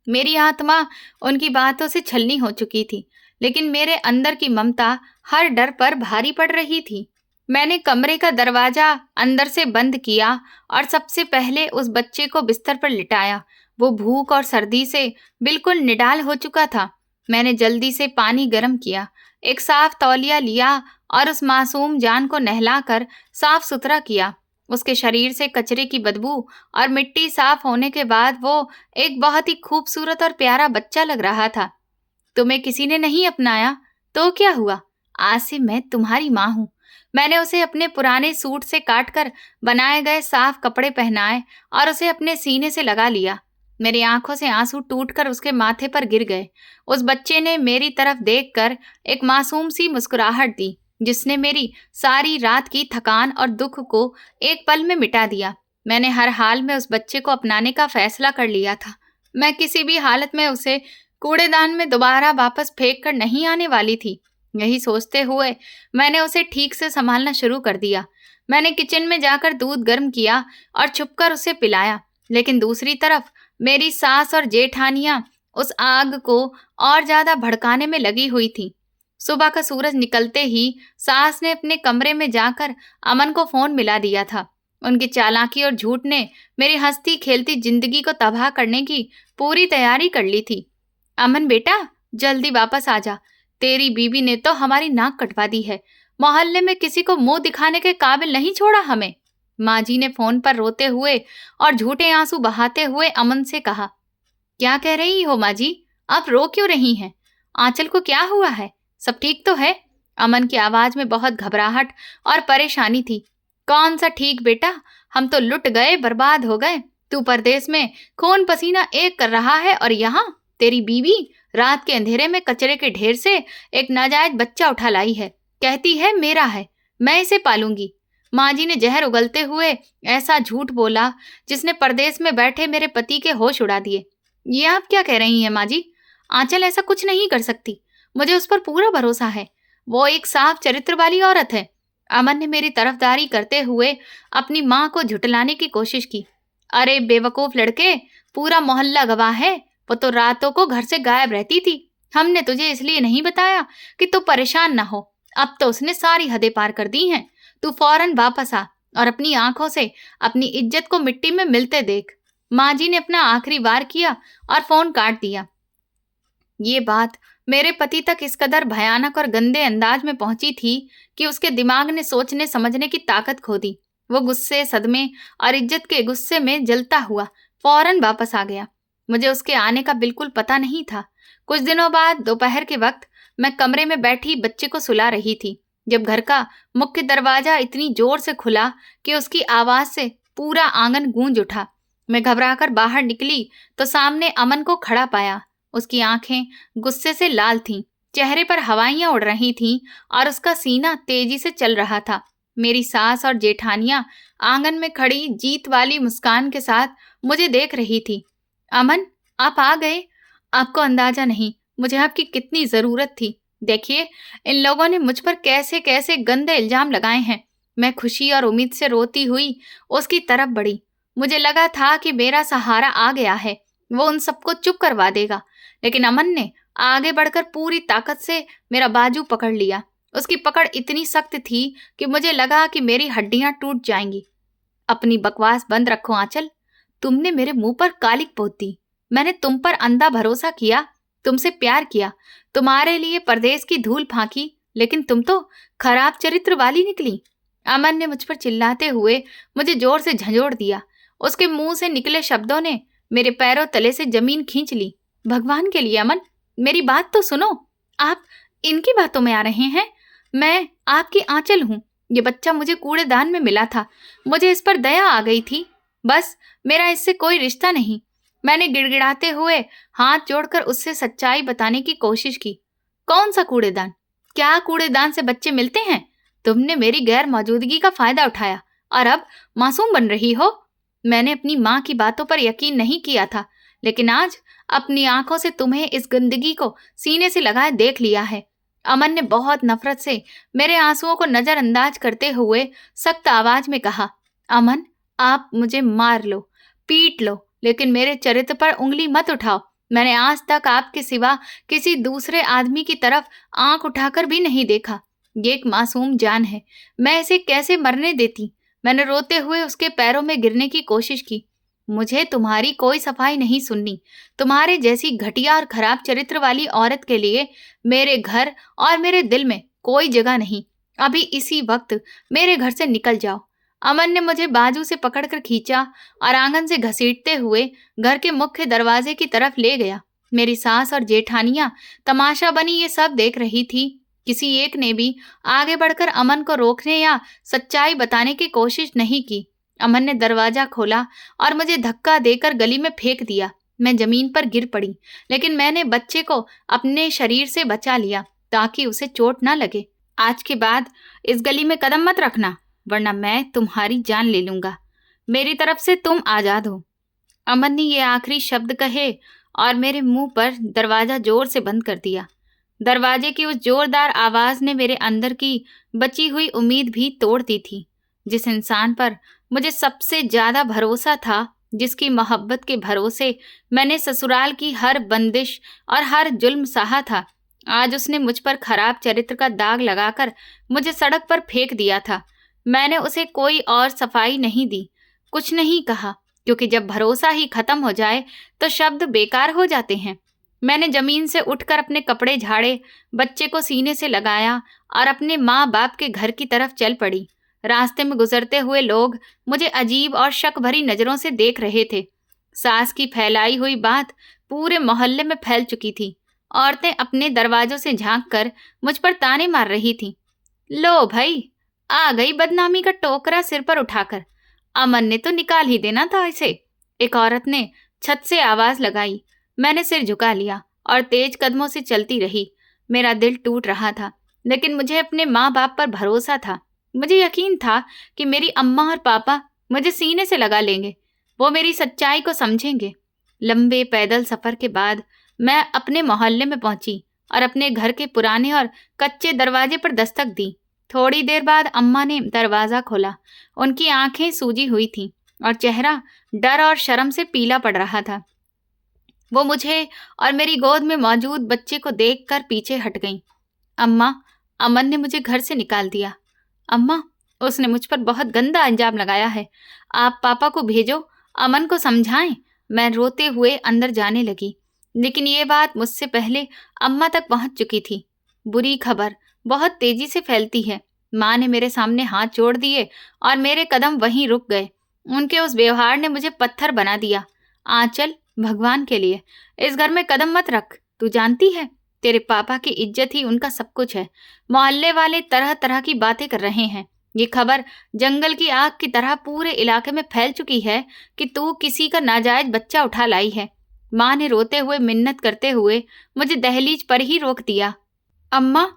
मेरी आत्मा उनकी बातों से छलनी हो चुकी थी, लेकिन मेरे अंदर की ममता हर डर पर भारी पड़ रही थी। मैंने कमरे का दरवाजा अंदर से बंद किया और सबसे पहले उस बच्चे को बिस्तर पर लिटाया। वो भूख और सर्दी से बिल्कुल निडाल हो चुका था। मैंने जल्दी से पानी गर्म किया, एक साफ तौलिया लिया और उस मासूम जान को नहलाकर साफ सुथरा किया। उसके शरीर से कचरे की बदबू और मिट्टी साफ होने के बाद वो एक बहुत ही खूबसूरत और प्यारा बच्चा लग रहा था। तुम्हें किसी ने नहीं अपनाया तो क्या हुआ? आज से मैं तुम्हारी माँ हूँ। मैंने उसे अपने पुराने सूट से काटकर बनाए गए साफ कपड़े पहनाए और उसे अपने सीने से लगा लिया। मेरी आंखों से आंसू टूटकर उसके माथे पर गिर गए। उस बच्चे ने मेरी तरफ देखकर एक मासूम सी मुस्कुराहट दी, जिसने मेरी सारी रात की थकान और दुख को एक पल में मिटा दिया। मैंने हर हाल में उस बच्चे को अपनाने का फैसला कर लिया था। मैं किसी भी हालत में उसे कूड़ेदान में दोबारा वापस फेंक कर नहीं आने वाली थी। यही सोचते हुए मैंने उसे ठीक से संभालना शुरू कर दिया। मैंने किचन में जाकर दूध गर्म किया और छुपकर उसे पिलाया, लेकिन दूसरी तरफ मेरी सास और जेठानियां उस आग को और ज्यादा भड़काने में लगी हुई थी। सुबह का सूरज निकलते ही सास ने अपने कमरे में जाकर अमन को फोन मिला दिया था। उनकी चालाकी और झूठ ने मेरी हंसती खेलती जिंदगी को तबाह करने की पूरी तैयारी कर ली थी। अमन बेटा, जल्दी वापस आ जा। तेरी बीबी ने तो हमारी नाक कटवा दी है। मोहल्ले में किसी को मुंह दिखाने के काबिल नहीं छोड़ा हमें। माँ जी ने फोन पर रोते हुए और झूठे आंसू बहाते हुए अमन से कहा। क्या कह रही हो माँ जी? आप रो क्यों रही हैं? आंचल को क्या हुआ है? सब ठीक तो है? अमन की आवाज में बहुत घबराहट और परेशानी थी। कौन सा ठीक बेटा, हम तो लुट गए, बर्बाद हो गए। तू परदेश में खून पसीना एक कर रहा है और यहाँ तेरी बीवी रात के अंधेरे में कचरे के ढेर से एक नाजायज बच्चा उठा लाई है। कहती है मेरा है, मैं इसे पालूंगी। माँ जी ने जहर उगलते हुए ऐसा झूठ बोला जिसने परदेश में बैठे मेरे पति के होश उड़ा दिए। ये आप क्या कह रही हैं माँ जी? आंचल ऐसा कुछ नहीं कर सकती। मुझे उस पर पूरा भरोसा है। वो एक साफ चरित्र वाली औरत है। अमन ने मेरी तरफदारी करते हुए अपनी माँ को झुठलाने की कोशिश की। अरे बेवकूफ लड़के, पूरा मोहल्ला गवाह है। वो तो रातों को घर से गायब रहती थी। हमने तुझे इसलिए नहीं बताया कि तू परेशान ना हो। अब तो उसने सारी हदें पार कर दी हैं। तू फौरन वापस आ और अपनी आंखों से अपनी इज्जत को मिट्टी में मिलते देख। माँ जी ने अपना आखिरी वार किया और फोन काट दिया। ये बात मेरे पति तक इस कदर भयानक और गंदे अंदाज में पहुंची थी कि उसके दिमाग ने सोचने समझने की ताकत खो दी। वो गुस्से, सदमे और इज्जत के गुस्से में जलता हुआ फौरन वापस आ गया। मुझे उसके आने का बिल्कुल पता नहीं था। कुछ दिनों बाद दोपहर के वक्त मैं कमरे में बैठी बच्चे को सुला रही थी, जब घर का मुख्य दरवाजा इतनी जोर से खुला कि उसकी आवाज से पूरा आंगन गूंज उठा। मैं घबराकर बाहर निकली तो सामने अमन को खड़ा पाया। उसकी आंखें गुस्से से लाल थीं, चेहरे पर हवाइयां उड़ रही थीं और उसका सीना तेजी से चल रहा था। मेरी सास और जेठानियां आंगन में खड़ी जीत वाली मुस्कान के साथ मुझे देख रही थी। अमन, आप आ गए। आपको अंदाजा नहीं मुझे आपकी कितनी जरूरत थी। देखिए, इन लोगों ने मुझ पर कैसे कैसे गंदे इल्जाम लगाए हैं। मैं खुशी और उम्मीद से रोती हुई उसकी तरफ बढ़ी। मुझे लगा था कि मेरा सहारा आ गया है, वो उन सबको चुप करवा देगा। लेकिन अमन ने आगे बढ़कर पूरी ताकत से मेरा बाजू पकड़ लिया। उसकी पकड़ इतनी सख्त थी कि मुझे लगा कि मेरी हड्डियां टूट जाएंगी। अपनी बकवास बंद रखो आंचल। तुमने मेरे मुंह पर कालिक पोत दी। मैंने तुम पर अंधा भरोसा किया, तुमसे प्यार किया, तुम्हारे लिए परदेश की धूल फांकी, लेकिन तुम तो खराब चरित्र वाली निकली। अमन ने मुझ पर चिल्लाते हुए मुझे जोर से झंझोड़ दिया। उसके मुंह से निकले शब्दों ने मेरे पैरों तले से जमीन खींच ली। भगवान के लिए अमन, मेरी बात तो सुनो। आप इनकी बातों में आ रहे हैं? मैं आपकी आंचल हूं। ये बच्चा मुझे कूड़ेदान में मिला था, मुझे इस पर दया आ गई थी। बस, मेरा इससे कोई रिश्ता नहीं। मैंने गिड़गिड़ाते हुए हाथ जोड़कर उससे सच्चाई बताने की कोशिश की। कौन सा कूड़ेदान? क्या कूड़ेदान से बच्चे मिलते हैं? तुमने मेरी गैर मौजूदगी का फायदा उठाया और अब मासूम बन रही हो। मैंने अपनी माँ की बातों पर यकीन नहीं किया था, लेकिन आज अपनी आंखों से तुम्हें इस गंदगी को सीने से लगाए देख लिया है। अमन ने बहुत नफरत से मेरे आंसुओं को नजरअंदाज करते हुए सख्त आवाज में कहा, अमन, आप मुझे मार लो, पीट लो, लेकिन मेरे चरित्र पर उंगली मत उठाओ। मैंने आज तक आपके सिवा किसी दूसरे आदमी की तरफ आंख उठाकर भी नहीं देखा। ये एक मासूम जान है, मैं इसे कैसे मरने देती? मैंने रोते हुए उसके पैरों में गिरने की कोशिश की। मुझे तुम्हारी कोई सफाई नहीं सुननी। तुम्हारे जैसी घटिया और खराब चरित्र वाली औरत के लिए मेरे घर और मेरे दिल में कोई जगह नहीं। अभी इसी वक्त मेरे घर से निकल जाओ। अमन ने मुझे बाजू से पकड़कर खींचा और आंगन से घसीटते हुए घर के मुख्य दरवाजे की तरफ ले गया। मेरी सास और जेठानियां तमाशा बनी ये सब देख रही थी। किसी एक ने भी आगे बढ़कर अमन को रोकने या सच्चाई बताने की कोशिश नहीं की। अमन ने दरवाजा खोला और मुझे धक्का देकर गली में फेंक दिया। मैं जमीन पर गिर पड़ी, लेकिन मैंने बच्चे को अपने शरीर से बचा लिया ताकि उसे चोट न लगे। आज के बाद इस गली में कदम मत रखना, वरना मैं तुम्हारी जान ले लूंगा। मेरी तरफ से तुम आजाद हो। अमन ने ये आखिरी शब्द कहे और मेरे मुंह पर दरवाजा जोर से बंद कर दिया। दरवाजे की उस जोरदार आवाज ने मेरे अंदर की बची हुई उम्मीद भी तोड़ दी थी। जिस इंसान पर मुझे सबसे ज्यादा भरोसा था, जिसकी मोहब्बत के भरोसे मैंने ससुराल की हर बंदिश और हर जुल्म सहा था, आज उसने मुझ पर खराब चरित्र का दाग लगाकर मुझे सड़क पर फेंक दिया था। मैंने उसे कोई और सफाई नहीं दी, कुछ नहीं कहा, क्योंकि जब भरोसा ही खत्म हो जाए तो शब्द बेकार हो जाते हैं। मैंने जमीन से उठकर अपने कपड़े झाड़े, बच्चे को सीने से लगाया और अपने माँ बाप के घर की तरफ चल पड़ी। रास्ते में गुजरते हुए लोग मुझे अजीब और शक भरी नजरों से देख रहे थे। सास की फैलाई हुई बात पूरे मोहल्ले में फैल चुकी थी। औरतें अपने दरवाजों से झांक कर मुझ पर ताने मार रही थीं। लो भाई, आ गई बदनामी का टोकरा सिर पर उठाकर। अमन ने तो निकाल ही देना था इसे। एक औरत ने छत से आवाज लगाई। मैंने सिर झुका लिया और तेज कदमों से चलती रही। मेरा दिल टूट रहा था, लेकिन मुझे अपने माँ बाप पर भरोसा था। मुझे यकीन था कि मेरी अम्मा और पापा मुझे सीने से लगा लेंगे, वो मेरी सच्चाई को समझेंगे। लंबे पैदल सफर के बाद मैं अपने मोहल्ले में पहुंची और अपने घर के पुराने और कच्चे दरवाजे पर दस्तक दी। थोड़ी देर बाद अम्मा ने दरवाजा खोला। उनकी आंखें सूजी हुई थीं और चेहरा डर और शर्म से पीला पड़ रहा था। वो मुझे और मेरी गोद में मौजूद बच्चे को देखकर पीछे हट गईं। अम्मा, अमन ने मुझे घर से निकाल दिया। अम्मा, उसने मुझ पर बहुत गंदा इल्जाम लगाया है। आप पापा को भेजो, अमन को समझाएं। मैं रोते हुए अंदर जाने लगी। लेकिन ये बात मुझसे पहले अम्मा तक पहुंच चुकी थी। बुरी खबर बहुत तेजी से फैलती है। माँ ने मेरे सामने हाथ जोड़ दिए और मेरे कदम वहीं रुक गए। उनके उस व्यवहार ने मुझे पत्थर बना दिया। आंचल, भगवान के लिए इस घर में कदम मत रख। तू जानती है, तेरे पापा की इज्जत ही उनका सब कुछ है। मोहल्ले वाले तरह तरह की बातें कर रहे हैं। ये खबर जंगल की आग की तरह पूरे इलाके में फैल चुकी है कि तू किसी का नाजायज बच्चा उठा लाई है। माँ ने रोते हुए मिन्नत करते हुए मुझे दहलीज पर ही रोक दिया। अम्मा,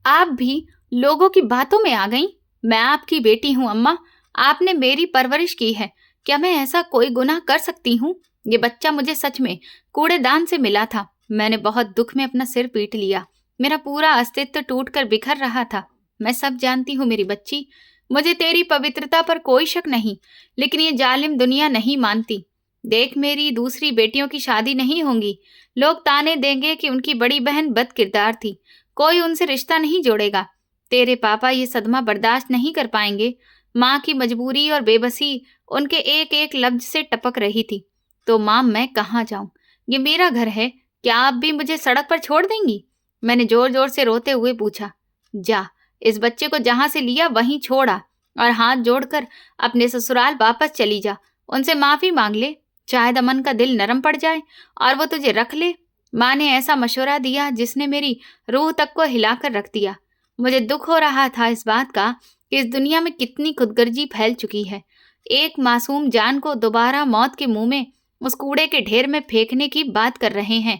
आप भी लोगों की बातों में आ गईं। मैं आपकी बेटी हूँ अम्मा। आपने मेरी परवरिश की है। क्या मैं ऐसा कोई गुनाह कर सकती हूँ? ये बच्चा मुझे सच में कूड़ेदान से मिला था। मैंने बहुत दुख में अपना सिर पीट लिया। मेरा पूरा अस्तित्व टूटकर बिखर रहा था। मैं सब जानती हूँ मेरी बच्ची। मुझे तेरी पवित्रता पर कोई शक नहीं, लेकिन ये जालिम दुनिया नहीं मानती। देख, मेरी दूसरी बेटियों की शादी नहीं होंगी। लोग ताने देंगे कि उनकी बड़ी बहन बदकिरदार थी। कोई उनसे रिश्ता नहीं जोड़ेगा। तेरे पापा ये सदमा बर्दाश्त नहीं कर पाएंगे। माँ की मजबूरी और बेबसी उनके एक एक लफ्ज से टपक रही थी। तो माँ, मैं कहाँ जाऊं? ये मेरा घर है। क्या आप भी मुझे सड़क पर छोड़ देंगी? मैंने जोर जोर से रोते हुए पूछा। जा, इस बच्चे को जहां से लिया वहीं छोड़ा और हाथ जोड़कर अपने ससुराल वापस चली जा। उनसे माफी मांग ले। शायद अमन का दिल नरम पड़ जाए और वो तुझे रख ले। माँ ने ऐसा मशवरा दिया जिसने मेरी रूह तक को हिलाकर रख दिया। मुझे दुख हो रहा था इस बात का कि इस दुनिया में कितनी खुदगर्जी फैल चुकी है। एक मासूम जान को दोबारा मौत के मुंह में, उस कूड़े के ढेर में फेंकने की बात कर रहे हैं।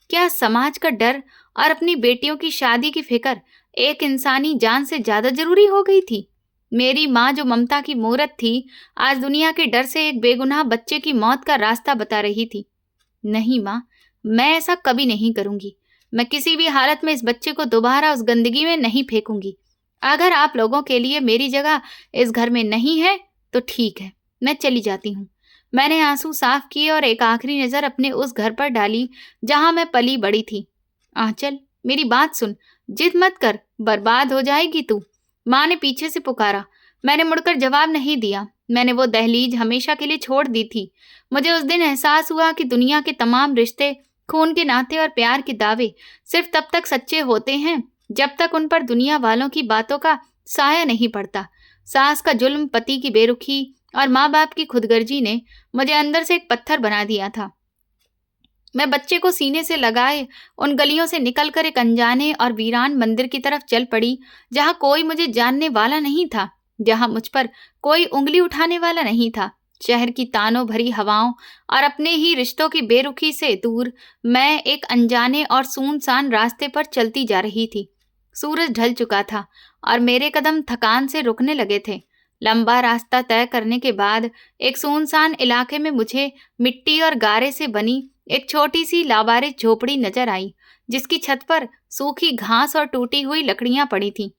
क्या समाज का डर और अपनी बेटियों की शादी की फिक्र एक इंसानी जान से ज्यादा जरूरी हो गई थी? मेरी माँ जो ममता की मूरत थी, आज दुनिया के डर से एक बेगुनाह बच्चे की मौत का रास्ता बता रही थी। नहीं माँ, मैं ऐसा कभी नहीं करूंगी। मैं किसी भी हालत में इस बच्चे को दोबारा उस गंदगी में नहीं फेंकूंगी। अगर आप लोगों के लिए मेरी जगह इस घर में नहीं है तो ठीक है, मैं चली जाती हूँ। मैंने आंसू साफ किए और एक आखिरी नजर अपने उस घर पर डाली जहां मैं पली बड़ी थी। आंचल, मेरी बात सुन। जिद मत कर, बर्बाद हो जाएगी तू। माँ ने पीछे से पुकारा। मैंने मुड़कर जवाब नहीं दिया। मैंने वो दहलीज हमेशा के लिए छोड़ दी थी। मुझे उस दिन एहसास हुआ कि दुनिया के तमाम रिश्ते, खून के नाते और प्यार के दावे सिर्फ तब तक सच्चे होते हैं जब तक उन पर दुनिया वालों की बातों का साया नहीं पड़ता। सास का जुल्म, पति की बेरुखी और माँ बाप की खुदगर्जी ने मुझे अंदर से एक पत्थर बना दिया था। मैं बच्चे को सीने से लगाए उन गलियों से निकलकर एक अनजाने और वीरान मंदिर की तरफ चल पड़ी, जहां कोई मुझे जानने वाला नहीं था, जहां मुझ पर कोई उंगली उठाने वाला नहीं था। शहर की तानों भरी हवाओं और अपने ही रिश्तों की बेरुखी से दूर मैं एक अनजाने और सुनसान रास्ते पर चलती जा रही थी। सूरज ढल चुका था और मेरे कदम थकान से रुकने लगे थे। लंबा रास्ता तय करने के बाद एक सुनसान इलाके में मुझे मिट्टी और गारे से बनी एक छोटी सी लावारिस झोपड़ी नजर आई, जिसकी छत पर सूखी घास और टूटी हुई लकड़ियां पड़ी थीं।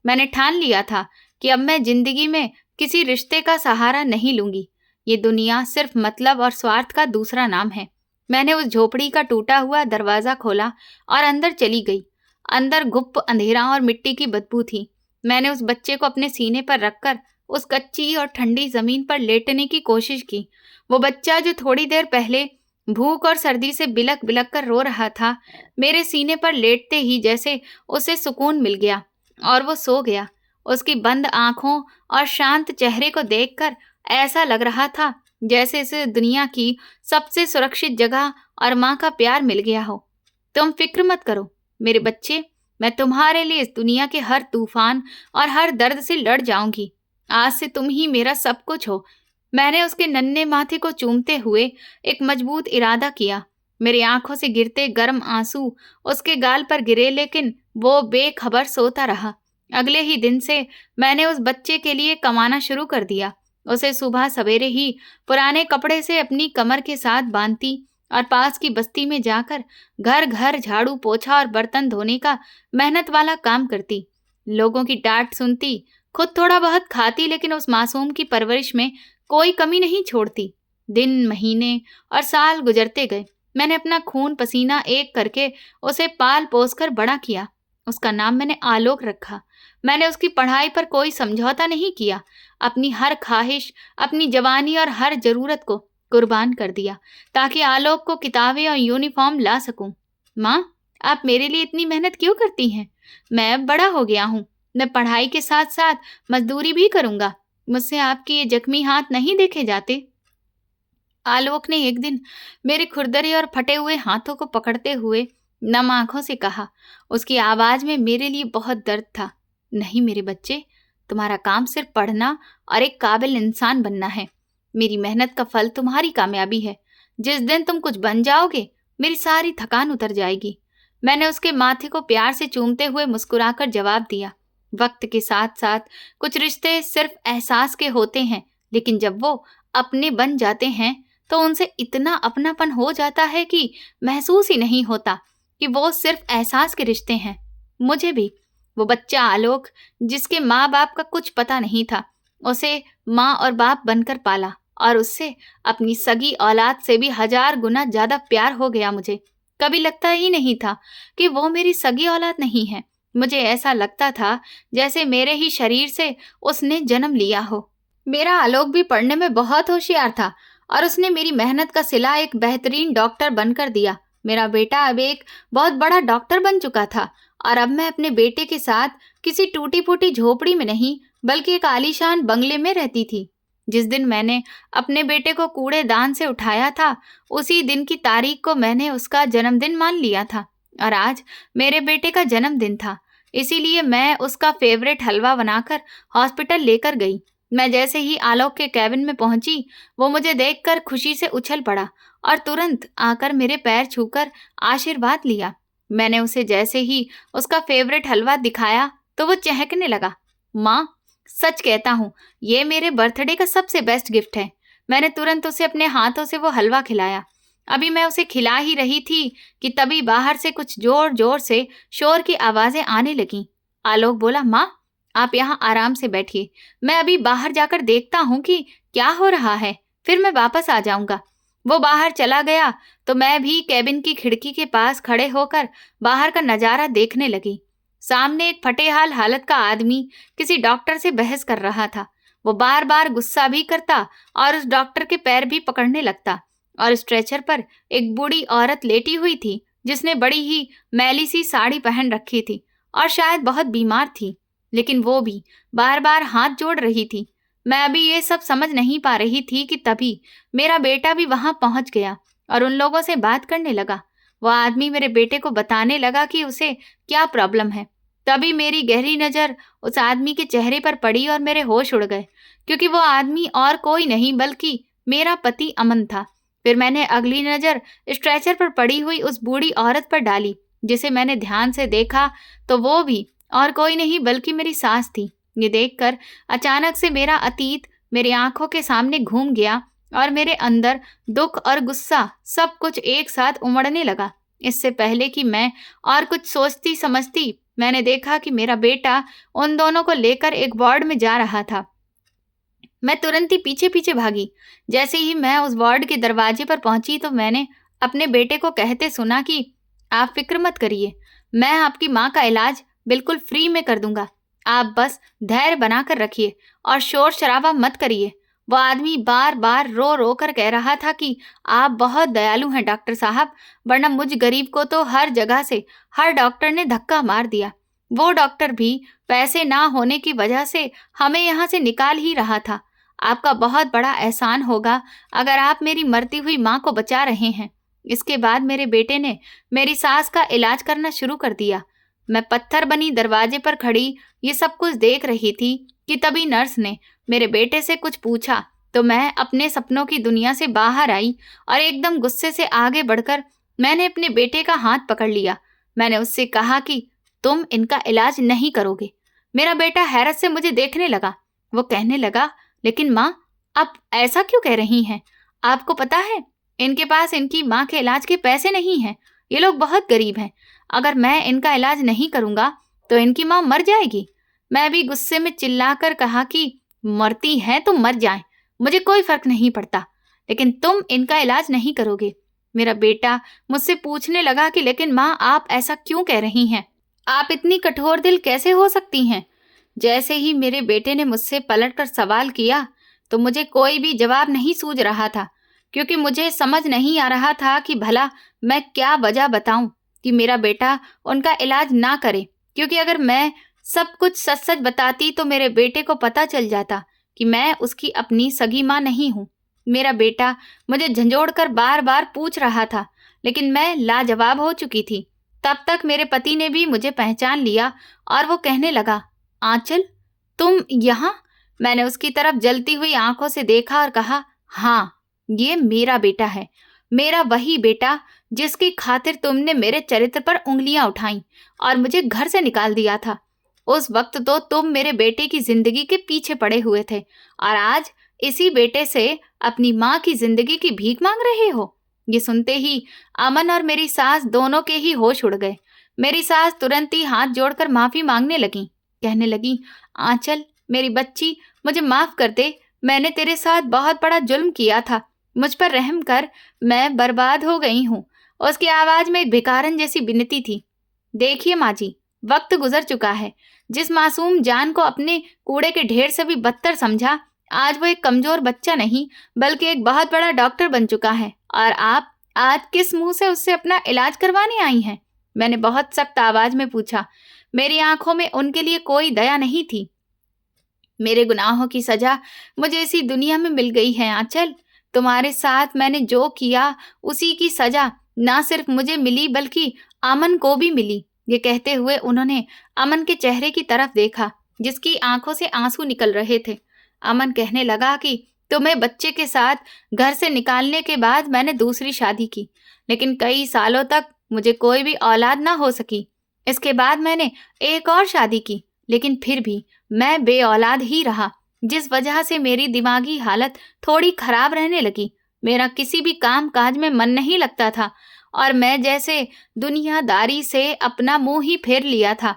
मैंने ठान लिया था कि अब मैं जिंदगी में किसी रिश्ते का सहारा नहीं लूंगी। ये दुनिया सिर्फ मतलब और स्वार्थ का दूसरा नाम है। मैंने उस झोपड़ी का टूटा हुआ दरवाजा खोला और अंदर चली गई। अंदर गुप्त अंधेरा और मिट्टी की बदबू थी। मैंने उस बच्चे को अपने सीने पर रखकर उस कच्ची और ठंडी जमीन पर लेटने की कोशिश की। वो बच्चा जो थोड़ी देर पहले भूख और सर्दी से बिलक बिलक कर रो रहा था, मेरे सीने पर लेटते ही जैसे उसे सुकून मिल गया और वो सो गया। उसकी बंद आंखों और शांत चेहरे को देखकर ऐसा लग रहा था जैसे इसे दुनिया की सबसे सुरक्षित जगह और माँ का प्यार मिल गया हो। तुम फिक्र मत करो मेरे बच्चे, मैं तुम्हारे लिए इस दुनिया के हर तूफान और हर दर्द से लड़ जाऊंगी। आज से तुम ही मेरा सब कुछ हो। मैंने उसके नन्हे माथे को चूमते हुए एक मजबूत इरादा किया। मेरी आंखों से गिरते गर्म आंसू उसके गाल पर गिरे, लेकिन वो बेखबर सोता रहा। अगले ही दिन से मैंने उस बच्चे के लिए कमाना शुरू कर दिया। उसे सुबह सवेरे ही पुराने कपड़े से अपनी कमर के साथ बांधती और पास की बस्ती में जाकर घर घर झाड़ू पोछा और बर्तन धोने का मेहनत वाला काम करती। लोगों की डांट सुनती, खुद थोड़ा बहुत खाती, लेकिन उस मासूम की परवरिश में कोई कमी नहीं छोड़ती। दिन, महीने और साल गुजरते गए। मैंने अपना खून पसीना एक करके उसे पाल पोस कर बड़ा किया। उसका नाम मैंने आलोक रखा। मैंने उसकी पढ़ाई पर कोई समझौता नहीं किया। अपनी हर ख्वाहिश, अपनी जवानी और हर जरूरत को कुर्बान कर दिया ताकि आलोक को किताबें और यूनिफॉर्म ला सकूं। माँ, आप मेरे लिए इतनी मेहनत क्यों करती हैं? मैं अब बड़ा हो गया हूँ। मैं पढ़ाई के साथ साथ मजदूरी भी करूंगा। मुझसे आपके ये जख्मी हाथ नहीं देखे जाते। आलोक ने एक दिन मेरे खुरदरे और फटे हुए हाथों को पकड़ते हुए नम आंखों से कहा। उसकी आवाज में मेरे लिए बहुत दर्द था। नहीं मेरे बच्चे, तुम्हारा काम सिर्फ पढ़ना और एक काबिल इंसान बनना है। मेरी मेहनत का फल तुम्हारी कामयाबी है। जिस दिन तुम कुछ बन जाओगे, मेरी सारी थकान उतर जाएगी। मैंने उसके माथे को प्यार से चूमते हुए मुस्कुराकर जवाब दिया। वक्त के साथ साथ कुछ रिश्ते सिर्फ एहसास के होते हैं, लेकिन जब वो अपने बन जाते हैं तो उनसे इतना अपनापन हो जाता है कि महसूस ही नहीं होता कि वो सिर्फ एहसास के रिश्ते हैं। मुझे भी वो बच्चा आलोक, जिसके माँ बाप का कुछ पता नहीं था, उसे माँ और बाप बनकर पाला और उससे अपनी सगी औलाद से भी 1000 गुना ज्यादा प्यार हो गया। मुझे कभी लगता ही नहीं था कि वो मेरी सगी औलाद नहीं है। मुझे ऐसा लगता था जैसे मेरे ही शरीर से उसने जन्म लिया हो। मेरा आलोक भी पढ़ने में बहुत होशियार था और उसने मेरी मेहनत का सिला एक बेहतरीन डॉक्टर बनकर दिया। मेरा बेटा अब एक बहुत बड़ा डॉक्टर बन चुका था और अब मैं अपने बेटे के साथ किसी टूटी फूटी झोपड़ी में नहीं, बल्कि एक आलीशान बंगले में रहती थी। जिस दिन मैंने अपने बेटे को कूड़ेदान से उठाया था, उसी दिन की तारीख को मैंने उसका जन्मदिन मान लिया था और आज मेरे बेटे का जन्मदिन था। इसीलिए मैं उसका फेवरेट हलवा बनाकर हॉस्पिटल लेकर गई। मैं जैसे ही आलोक के कैबिन में पहुंची, वो मुझे देखकर खुशी से उछल पड़ा और तुरंत आकर मेरे पैर छूकर आशीर्वाद लिया। मैंने उसे जैसे ही उसका फेवरेट हलवा दिखाया तो वो चहकने लगा। माँ, सच कहता हूँ, ये मेरे बर्थडे का सबसे बेस्ट गिफ्ट है। मैंने तुरंत उसे अपने हाथों से वो हलवा खिलाया। अभी मैं उसे खिला ही रही थी कि तभी बाहर से कुछ जोर जोर से शोर की आवाजें आने लगीं। आलोक बोला, माँ, आप यहाँ आराम से बैठिए, मैं अभी बाहर जाकर देखता हूँ कि क्या हो रहा है, फिर मैं वापस आ जाऊंगा। वो बाहर चला गया तो मैं भी कैबिन की खिड़की के पास खड़े होकर बाहर का नजारा देखने लगी। सामने एक फटेहाल हालत का आदमी किसी डॉक्टर से बहस कर रहा था। वो बार बार गुस्सा भी करता और उस डॉक्टर के पैर भी पकड़ने लगता। और स्ट्रेचर पर एक बूढ़ी औरत लेटी हुई थी, जिसने बड़ी ही मैली सी साड़ी पहन रखी थी और शायद बहुत बीमार थी, लेकिन वो भी बार बार हाथ जोड़ रही थी। मैं अभी ये सब समझ नहीं पा रही थी कि तभी मेरा बेटा भी वहां पहुंच गया और उन लोगों से बात करने लगा। वो आदमी मेरे बेटे को बताने लगा कि उसे क्या प्रॉब्लम है। तभी मेरी गहरी नजर उस आदमी के चेहरे पर पड़ी और मेरे होश उड़ गए, क्योंकि वो आदमी और कोई नहीं बल्कि मेरा पति अमन था। फिर मैंने अगली नजर स्ट्रेचर पर पड़ी हुई उस बूढ़ी औरत पर डाली, जिसे मैंने ध्यान से देखा तो वो भी और कोई नहीं बल्कि मेरी सास थी। ये देखकर अचानक से मेरा अतीत मेरी आंखों के सामने घूम गया और मेरे अंदर दुख और गुस्सा सब कुछ एक साथ उमड़ने लगा। इससे पहले कि मैं और कुछ सोचती समझती, मैंने देखा कि मेरा बेटा उन दोनों को लेकर एक वार्ड में जा रहा था। मैं तुरंत ही पीछे पीछे भागी। जैसे ही मैं उस वार्ड के दरवाजे पर पहुंची तो मैंने अपने बेटे को कहते सुना कि आप फिक्र मत करिए, मैं आपकी माँ का इलाज बिल्कुल फ्री में कर दूंगा। आप बस धैर्य बनाकर रखिए और शोर शराबा मत करिए। वो आदमी बार बार रो रो कर कह रहा था कि आप बहुत दयालु हैं डॉक्टर साहब, वरना मुझ गरीब को तो हर जगह से हर डॉक्टर ने धक्का मार दिया। वो डॉक्टर भी पैसे ना होने की वजह से हमें यहाँ से निकाल ही रहा था। आपका बहुत बड़ा एहसान होगा अगर आप मेरी मरती हुई माँ को बचा रहे हैं। इसके बाद मेरे बेटे ने मेरी सास का इलाज करना शुरू कर दिया। मैं पत्थर बनी दरवाजे पर खड़ी ये सब कुछ देख रही थी कि तभी नर्स ने मेरे बेटे से कुछ पूछा तो मैं अपने सपनों की दुनिया से बाहर आई और एकदम गुस्से से आगे बढ़कर मैंने अपने बेटे का हाथ पकड़ लिया। मैंने उससे कहा कि तुम इनका इलाज नहीं करोगे। मेरा बेटा हैरत से मुझे देखने लगा। वो कहने लगा, लेकिन माँ, आप ऐसा क्यों कह रही हैं? आपको पता है इनके पास इनकी माँ के इलाज के पैसे नहीं हैं। ये लोग बहुत गरीब हैं। अगर मैं इनका इलाज नहीं करूंगा तो इनकी माँ मर जाएगी। मैं भी गुस्से में चिल्लाकर कहा कि मरती हैं तो मर जाएं, मुझे कोई फर्क नहीं पड़ता, लेकिन तुम इनका इलाज नहीं करोगे। मेरा बेटा मुझसे पूछने लगा कि लेकिन माँ, आप ऐसा क्यों कह रही हैं? आप इतनी कठोर दिल कैसे हो सकती हैं? जैसे ही मेरे बेटे ने मुझसे पलटकर सवाल किया तो मुझे कोई भी जवाब नहीं सूझ रहा था, क्योंकि मुझे समझ नहीं आ रहा था कि भला मैं क्या वजह बताऊं कि मेरा बेटा उनका इलाज ना करे। क्योंकि अगर मैं सब कुछ सच सच बताती तो मेरे बेटे को पता चल जाता कि मैं उसकी अपनी सगी माँ नहीं हूँ। मेरा बेटा मुझे झंझोड़कर बार बार पूछ रहा था, लेकिन मैं लाजवाब हो चुकी थी। तब तक मेरे पति ने भी मुझे पहचान लिया और वो कहने लगा, आंचल, तुम यहाँ? मैंने उसकी तरफ जलती हुई आंखों से देखा और कहा, हाँ, ये मेरा बेटा है, मेरा वही बेटा जिसकी खातिर तुमने मेरे चरित्र पर उंगलियां उठाई और मुझे घर से निकाल दिया था। उस वक्त तो तुम मेरे बेटे की जिंदगी के पीछे पड़े हुए थे और आज इसी बेटे से अपनी माँ की जिंदगी की भीख मांग रहे हो। ये सुनते ही अमन और मेरी सास दोनों के ही होश उड़ गए। मेरी सास तुरंत ही हाथ जोड़कर माफी मांगने लगी, कहने लगी, आंचल, मेरी बच्ची, मुझे माफ कर दे। मैंने तेरे साथ बहुत बड़ा जुल्म किया था, मुझ पर रहम कर, मैं बर्बाद हो गई हूँ। उसकी आवाज में एक भिखारन जैसी विनती थी। देखिए माँ जी, वक्त गुजर चुका है। जिस मासूम जान को अपने कूड़े के ढेर से भी बदतर समझा, आज वो एक कमजोर बच्चा नहीं बल्कि एक बहुत बड़ा डॉक्टर बन चुका है। और आप आज किस मुंह से उससे अपना इलाज करवाने आई हैं? मैंने बहुत सख्त आवाज में पूछा। मेरी आंखों में उनके लिए कोई दया नहीं थी। मेरे गुनाहों की सजा मुझे इसी दुनिया में मिल गई है आंचल। तुम्हारे साथ मैंने जो किया उसी की सजा ना सिर्फ मुझे मिली बल्कि अमन को भी मिली। ये कहते हुए उन्होंने अमन के चेहरे की तरफ देखा, जिसकी आंखों से आंसू निकल रहे थे। अमन कहने लगा कि तुम्हें बच्चे के साथ घर से निकालने के बाद मैंने दूसरी शादी की, लेकिन कई सालों तक मुझे कोई भी औलाद ना हो सकी। इसके बाद मैंने एक और शादी की, लेकिन फिर भी मैं बे औलाद ही रहा, जिस वजह से मेरी दिमागी हालत थोड़ी खराब रहने लगी। मेरा किसी भी काम काज में मन नहीं लगता था और मैं जैसे दुनियादारी से अपना मुंह ही फेर लिया था।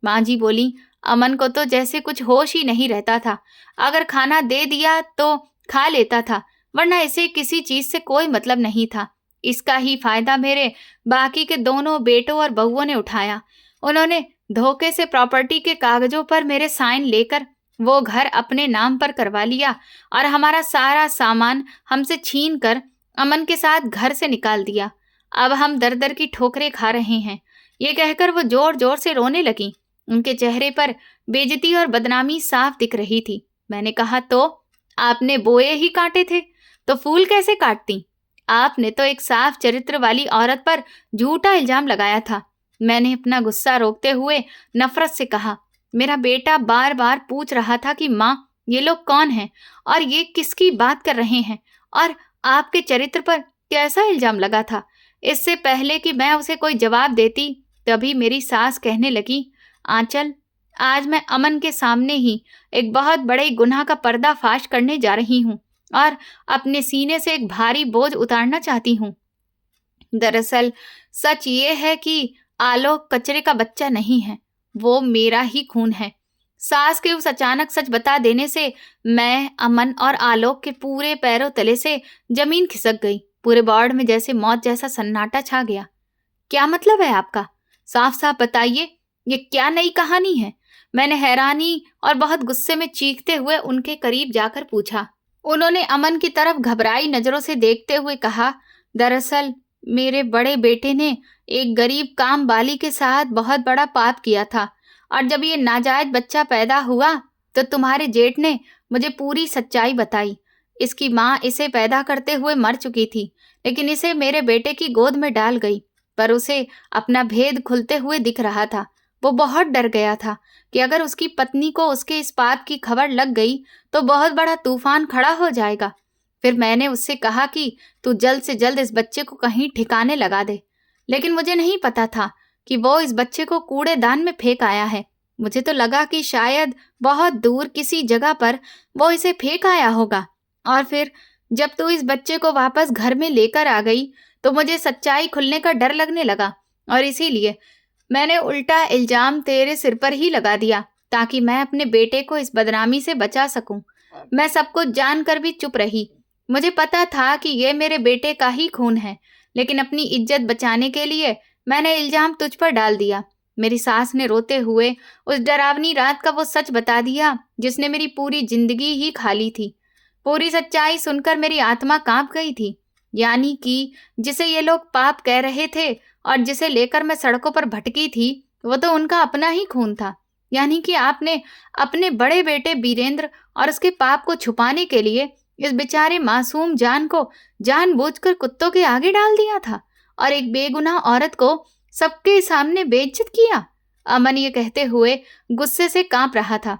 माँ जी बोली, अमन को तो जैसे कुछ होश ही नहीं रहता था। अगर खाना दे दिया तो खा लेता था, वरना इसे किसी चीज से कोई मतलब नहीं था। इसका ही फायदा मेरे बाकी के दोनों बेटों और बहुओं ने उठाया। उन्होंने धोखे से प्रॉपर्टी के कागजों पर मेरे साइन लेकर वो घर अपने नाम पर करवा लिया और हमारा सारा सामान हमसे छीन कर अमन के साथ घर से निकाल दिया। अब हम दर दर की ठोकरें खा रहे हैं। ये कहकर वो जोर जोर से रोने लगी। उनके चेहरे पर बेइज्जती और बदनामी साफ दिख रही थी। मैंने कहा, तो आपने बोए ही काटे थे तो फूल कैसे काटती? आपने तो एक साफ चरित्र वाली औरत पर झूठा इल्जाम लगाया था। मैंने अपना गुस्सा रोकते हुए नफरत से कहा, मेरा बेटा बार बार पूछ रहा था कि माँ, ये लोग कौन हैं और ये किसकी बात कर रहे हैं और आपके चरित्र पर कैसा इल्जाम लगा था। इससे पहले कि मैं उसे कोई जवाब देती, तभी मेरी सास कहने लगी, आंचल, आज मैं अमन के सामने ही एक बहुत बड़े गुनाह का पर्दाफाश करने जा रही हूँ और अपने सीने से एक भारी बोझ उतारना चाहती हूँ। दरअसल सच ये है कि आलोक कचरे का बच्चा नहीं है, वो मेरा ही खून है। सास के उस अचानक सच बता देने से मैं, अमन और आलोक के पूरे पैरों तले से जमीन खिसक गई। पूरे वार्ड में जैसे मौत जैसा सन्नाटा छा गया। क्या मतलब है आपका? साफ साफ बताइए, ये क्या नई कहानी है? मैंने हैरानी और बहुत गुस्से में चीखते हुए उनके करीब जाकर पूछा। उन्होंने अमन की तरफ घबराई नजरों से देखते हुए कहा, दरअसल मेरे बड़े बेटे ने एक गरीब काम वाली के साथ बहुत बड़ा पाप किया था और जब ये नाजायज बच्चा पैदा हुआ तो तुम्हारे जेठ ने मुझे पूरी सच्चाई बताई। इसकी माँ इसे पैदा करते हुए मर चुकी थी, लेकिन इसे मेरे बेटे की गोद में डाल गई। पर उसे अपना भेद खुलते हुए दिख रहा था। वो बहुत डर गया था कि अगर उसकी पत्नी को उसके इस पाप की खबर लग गई तो बहुत बड़ा तूफान खड़ा हो जाएगा। फिर मैंने उससे कहा कि तू जल्द से जल्द इस बच्चे को कहीं ठिकाने लगा दे, लेकिन मुझे नहीं पता था कि वो इस बच्चे को कूड़ेदान में फेंक आया है। मुझे तो लगा कि शायद बहुत दूर किसी जगह पर वो इसे फेंक आया होगा, और फिर जब तू इस बच्चे को वापस घर में लेकर आ गई तो मुझे सच्चाई खुलने का डर लगने लगा और इसीलिए मैंने उल्टा इल्जाम तेरे सिर पर ही लगा दिया ताकि मैं अपने बेटे को इस बदनामी से बचा सकूं। मैं सब कुछ जानकर भी चुप रही। मुझे पता था कि ये मेरे बेटे का ही खून है, लेकिन अपनी इज्जत बचाने के लिए मैंने इल्जाम तुझ पर डाल दिया। मेरी सास ने रोते हुए उस डरावनी रात का वो सच बता दिया जिसने मेरी पूरी जिंदगी ही खा ली थी। पूरी सच्चाई सुनकर मेरी आत्मा कांप गई थी। यानी कि जिसे ये लोग पाप कह रहे थे और जिसे लेकर मैं सड़कों पर भटकी थी, वो तो उनका अपना ही खून था। यानी कि आपने अपने बड़े बेटे बीरेंद्र और उसके पाप को छुपाने के लिए इस बेचारे मासूम जान को जानबूझकर कुत्तों के आगे डाल दिया था और एक बेगुनाह औरत को सबके सामने बेइज्जत किया। अमन ये कहते हुए गुस्से से कांप रहा था।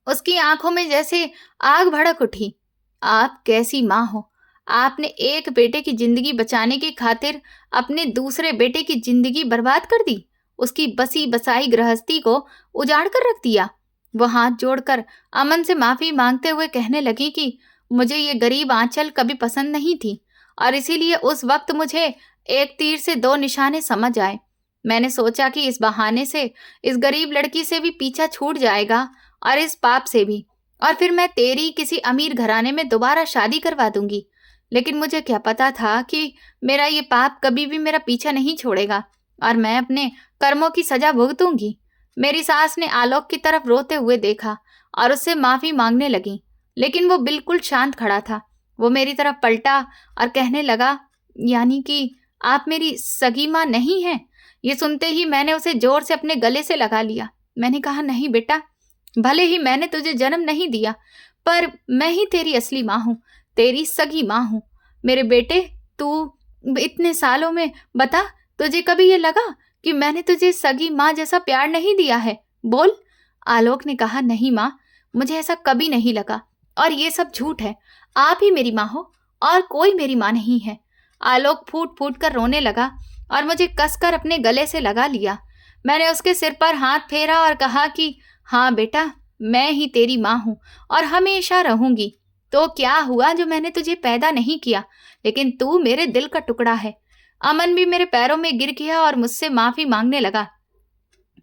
उसकी आंखों में जैसे आग भड़क उठी। आप कैसी माँ हो? आपने एक बेटे की जिंदगी बचाने की खातिर अपने दूसरे बेटे की जिंदगी बर्बाद कर दी। उसकी बसी बसाई गृहस्थी को उजाड़ कर रख दिया। वो हाथ जोड़कर अमन से माफी मांगते हुए कहने लगी कि मुझे ये गरीब आंचल कभी पसंद नहीं थी और इसीलिए उस वक्त मुझे एक तीर से दो निशाने समझ आए। मैंने सोचा कि इस बहाने से इस गरीब लड़की से भी पीछा छूट जाएगा और इस पाप से भी, और फिर मैं तेरी किसी अमीर घराने में दोबारा शादी करवा दूंगी। लेकिन मुझे क्या पता था कि मेरा ये पाप कभी भी मेरा पीछा नहीं छोड़ेगा और मैं अपने कर्मों की सजा भुगतूंगी। मेरी सास ने आलोक की तरफ रोते हुए देखा और उससे माफी मांगने लगी, लेकिन वो बिल्कुल शांत खड़ा था। वो मेरी तरफ पलटा और कहने लगा, यानी कि आप मेरी सगी माँ नहीं हैं? ये सुनते ही मैंने उसे जोर से अपने गले से लगा लिया। मैंने कहा, नहीं बेटा, भले ही मैंने तुझे जन्म नहीं दिया, पर मैं ही तेरी असली माँ हूँ, तेरी सगी माँ हूँ। मेरे बेटे, तू इतने सालों में बता, तुझे कभी ये लगा कि मैंने तुझे सगी माँ जैसा प्यार नहीं दिया है? बोल। आलोक ने कहा, नहीं माँ, मुझे ऐसा कभी नहीं लगा और ये सब झूठ है। आप ही मेरी माँ हो और कोई मेरी माँ नहीं है। आलोक फूट फूट कर रोने लगा और मुझे कसकर अपने गले से लगा लिया। मैंने उसके सिर पर हाथ फेरा और कहा कि हाँ बेटा, मैं ही तेरी माँ हूँ और हमेशा रहूंगी। तो क्या हुआ जो मैंने तुझे पैदा नहीं किया, लेकिन तू मेरे दिल का टुकड़ा है। अमन भी मेरे पैरों में गिर गया और मुझसे माफी मांगने लगा।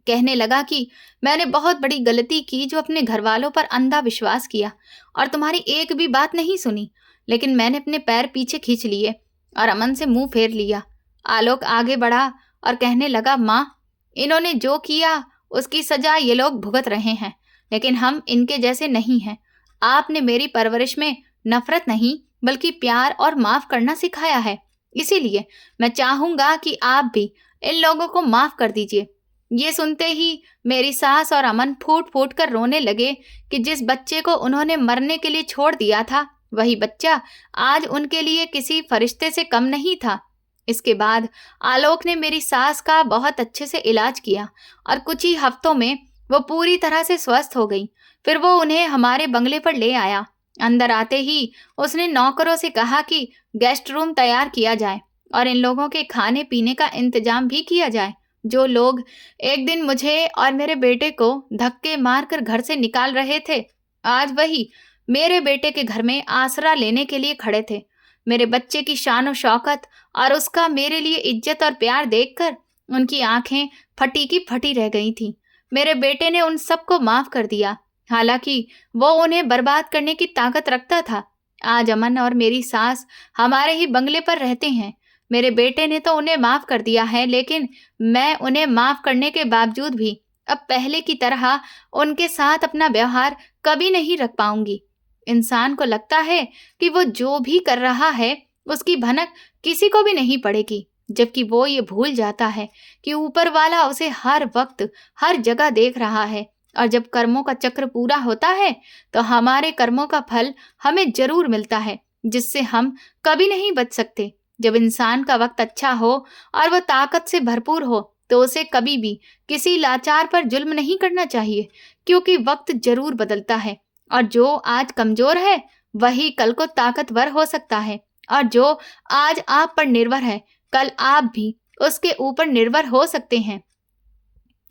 कहने लगा कि मैंने बहुत बड़ी गलती की जो अपने घर वालों पर अंधा विश्वास किया और तुम्हारी एक भी बात नहीं सुनी। लेकिन मैंने अपने पैर पीछे खींच लिए और अमन से मुंह फेर लिया। आलोक आगे बढ़ा और कहने लगा, माँ, इन्होंने जो किया उसकी सजा ये लोग भुगत रहे हैं, लेकिन हम इनके जैसे नहीं हैं। आपने मेरी परवरिश में नफरत नहीं बल्कि प्यार और माफ करना सिखाया है। इसीलिए मैं चाहूंगा कि आप भी इन लोगों को माफ कर दीजिए। ये सुनते ही मेरी सास और अमन फूट फूट कर रोने लगे कि जिस बच्चे को उन्होंने मरने के लिए छोड़ दिया था, वही बच्चा आज उनके लिए किसी फरिश्ते से कम नहीं था। इसके बाद आलोक ने मेरी सास का बहुत अच्छे से इलाज किया और कुछ ही हफ्तों में वो पूरी तरह से स्वस्थ हो गई। फिर वो उन्हें हमारे बंगले पर ले आया। अंदर आते ही उसने नौकरों से कहा कि गेस्ट रूम तैयार किया जाए और इन लोगों के खाने पीने का इंतजाम भी किया जाए। जो लोग एक दिन मुझे और मेरे बेटे को धक्के मारकर घर से निकाल रहे थे, आज वही मेरे बेटे के घर में आसरा लेने के लिए खड़े थे। मेरे बच्चे की शान और शौकत और उसका मेरे लिए इज्जत और प्यार देखकर उनकी आंखें फटी की फटी रह गई थीं। मेरे बेटे ने उन सबको माफ कर दिया, हालांकि वो उन्हें बर्बाद करने की ताकत रखता था। आज अमन और मेरी सास हमारे ही बंगले पर रहते हैं। मेरे बेटे ने तो उन्हें माफ कर दिया है, लेकिन मैं उन्हें माफ करने के बावजूद भी अब पहले की तरह उनके साथ अपना व्यवहार कभी नहीं रख पाऊंगी। इंसान को लगता है कि वो जो भी कर रहा है उसकी भनक किसी को भी नहीं पड़ेगी, जबकि वो ये भूल जाता है कि ऊपर वाला उसे हर वक्त हर जगह देख रहा है और जब कर्मों का चक्र पूरा होता है तो हमारे कर्मों का फल हमें जरूर मिलता है, जिससे हम कभी नहीं बच सकते। जब इंसान का वक्त अच्छा हो और वह ताकत से भरपूर हो तो उसे कभी भी किसी लाचार पर जुल्म नहीं करना चाहिए, क्योंकि वक्त जरूर बदलता है और जो आज कमजोर है वही कल को ताकतवर हो सकता है, और जो आज आप पर निर्भर है कल आप भी उसके ऊपर निर्भर हो सकते हैं।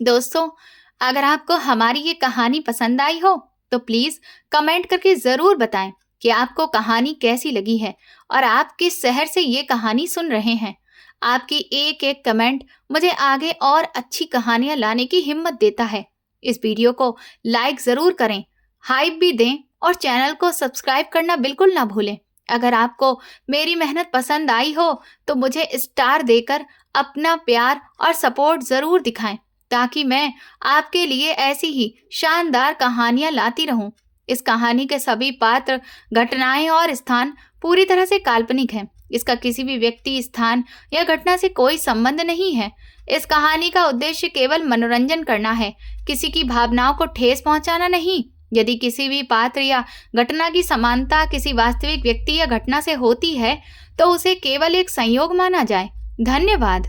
दोस्तों, अगर आपको हमारी ये कहानी पसंद आई हो तो प्लीज कमेंट करके जरूर बताएं कि आपको कहानी कैसी लगी है और आप किस शहर से ये कहानी सुन रहे हैं। आपकी एक एक कमेंट मुझे आगे और अच्छी कहानियां लाने की हिम्मत देता है। इस वीडियो को लाइक जरूर करें, हाइप भी दें और चैनल को सब्सक्राइब करना बिल्कुल ना भूलें। अगर आपको मेरी मेहनत पसंद आई हो तो मुझे स्टार देकर अपना प्यार और सपोर्ट जरूर दिखाएं, ताकि मैं आपके लिए ऐसी ही शानदार कहानियां लाती रहूं। इस कहानी के सभी पात्र, घटनाएं और स्थान पूरी तरह से काल्पनिक हैं, इसका किसी भी व्यक्ति, स्थान या घटना से कोई संबंध नहीं है। इस कहानी का उद्देश्य केवल मनोरंजन करना है, किसी की भावनाओं को ठेस पहुंचाना नहीं। यदि किसी भी पात्र या घटना की समानता किसी वास्तविक व्यक्ति या घटना से होती है तो उसे केवल एक संयोग माना जाए। धन्यवाद।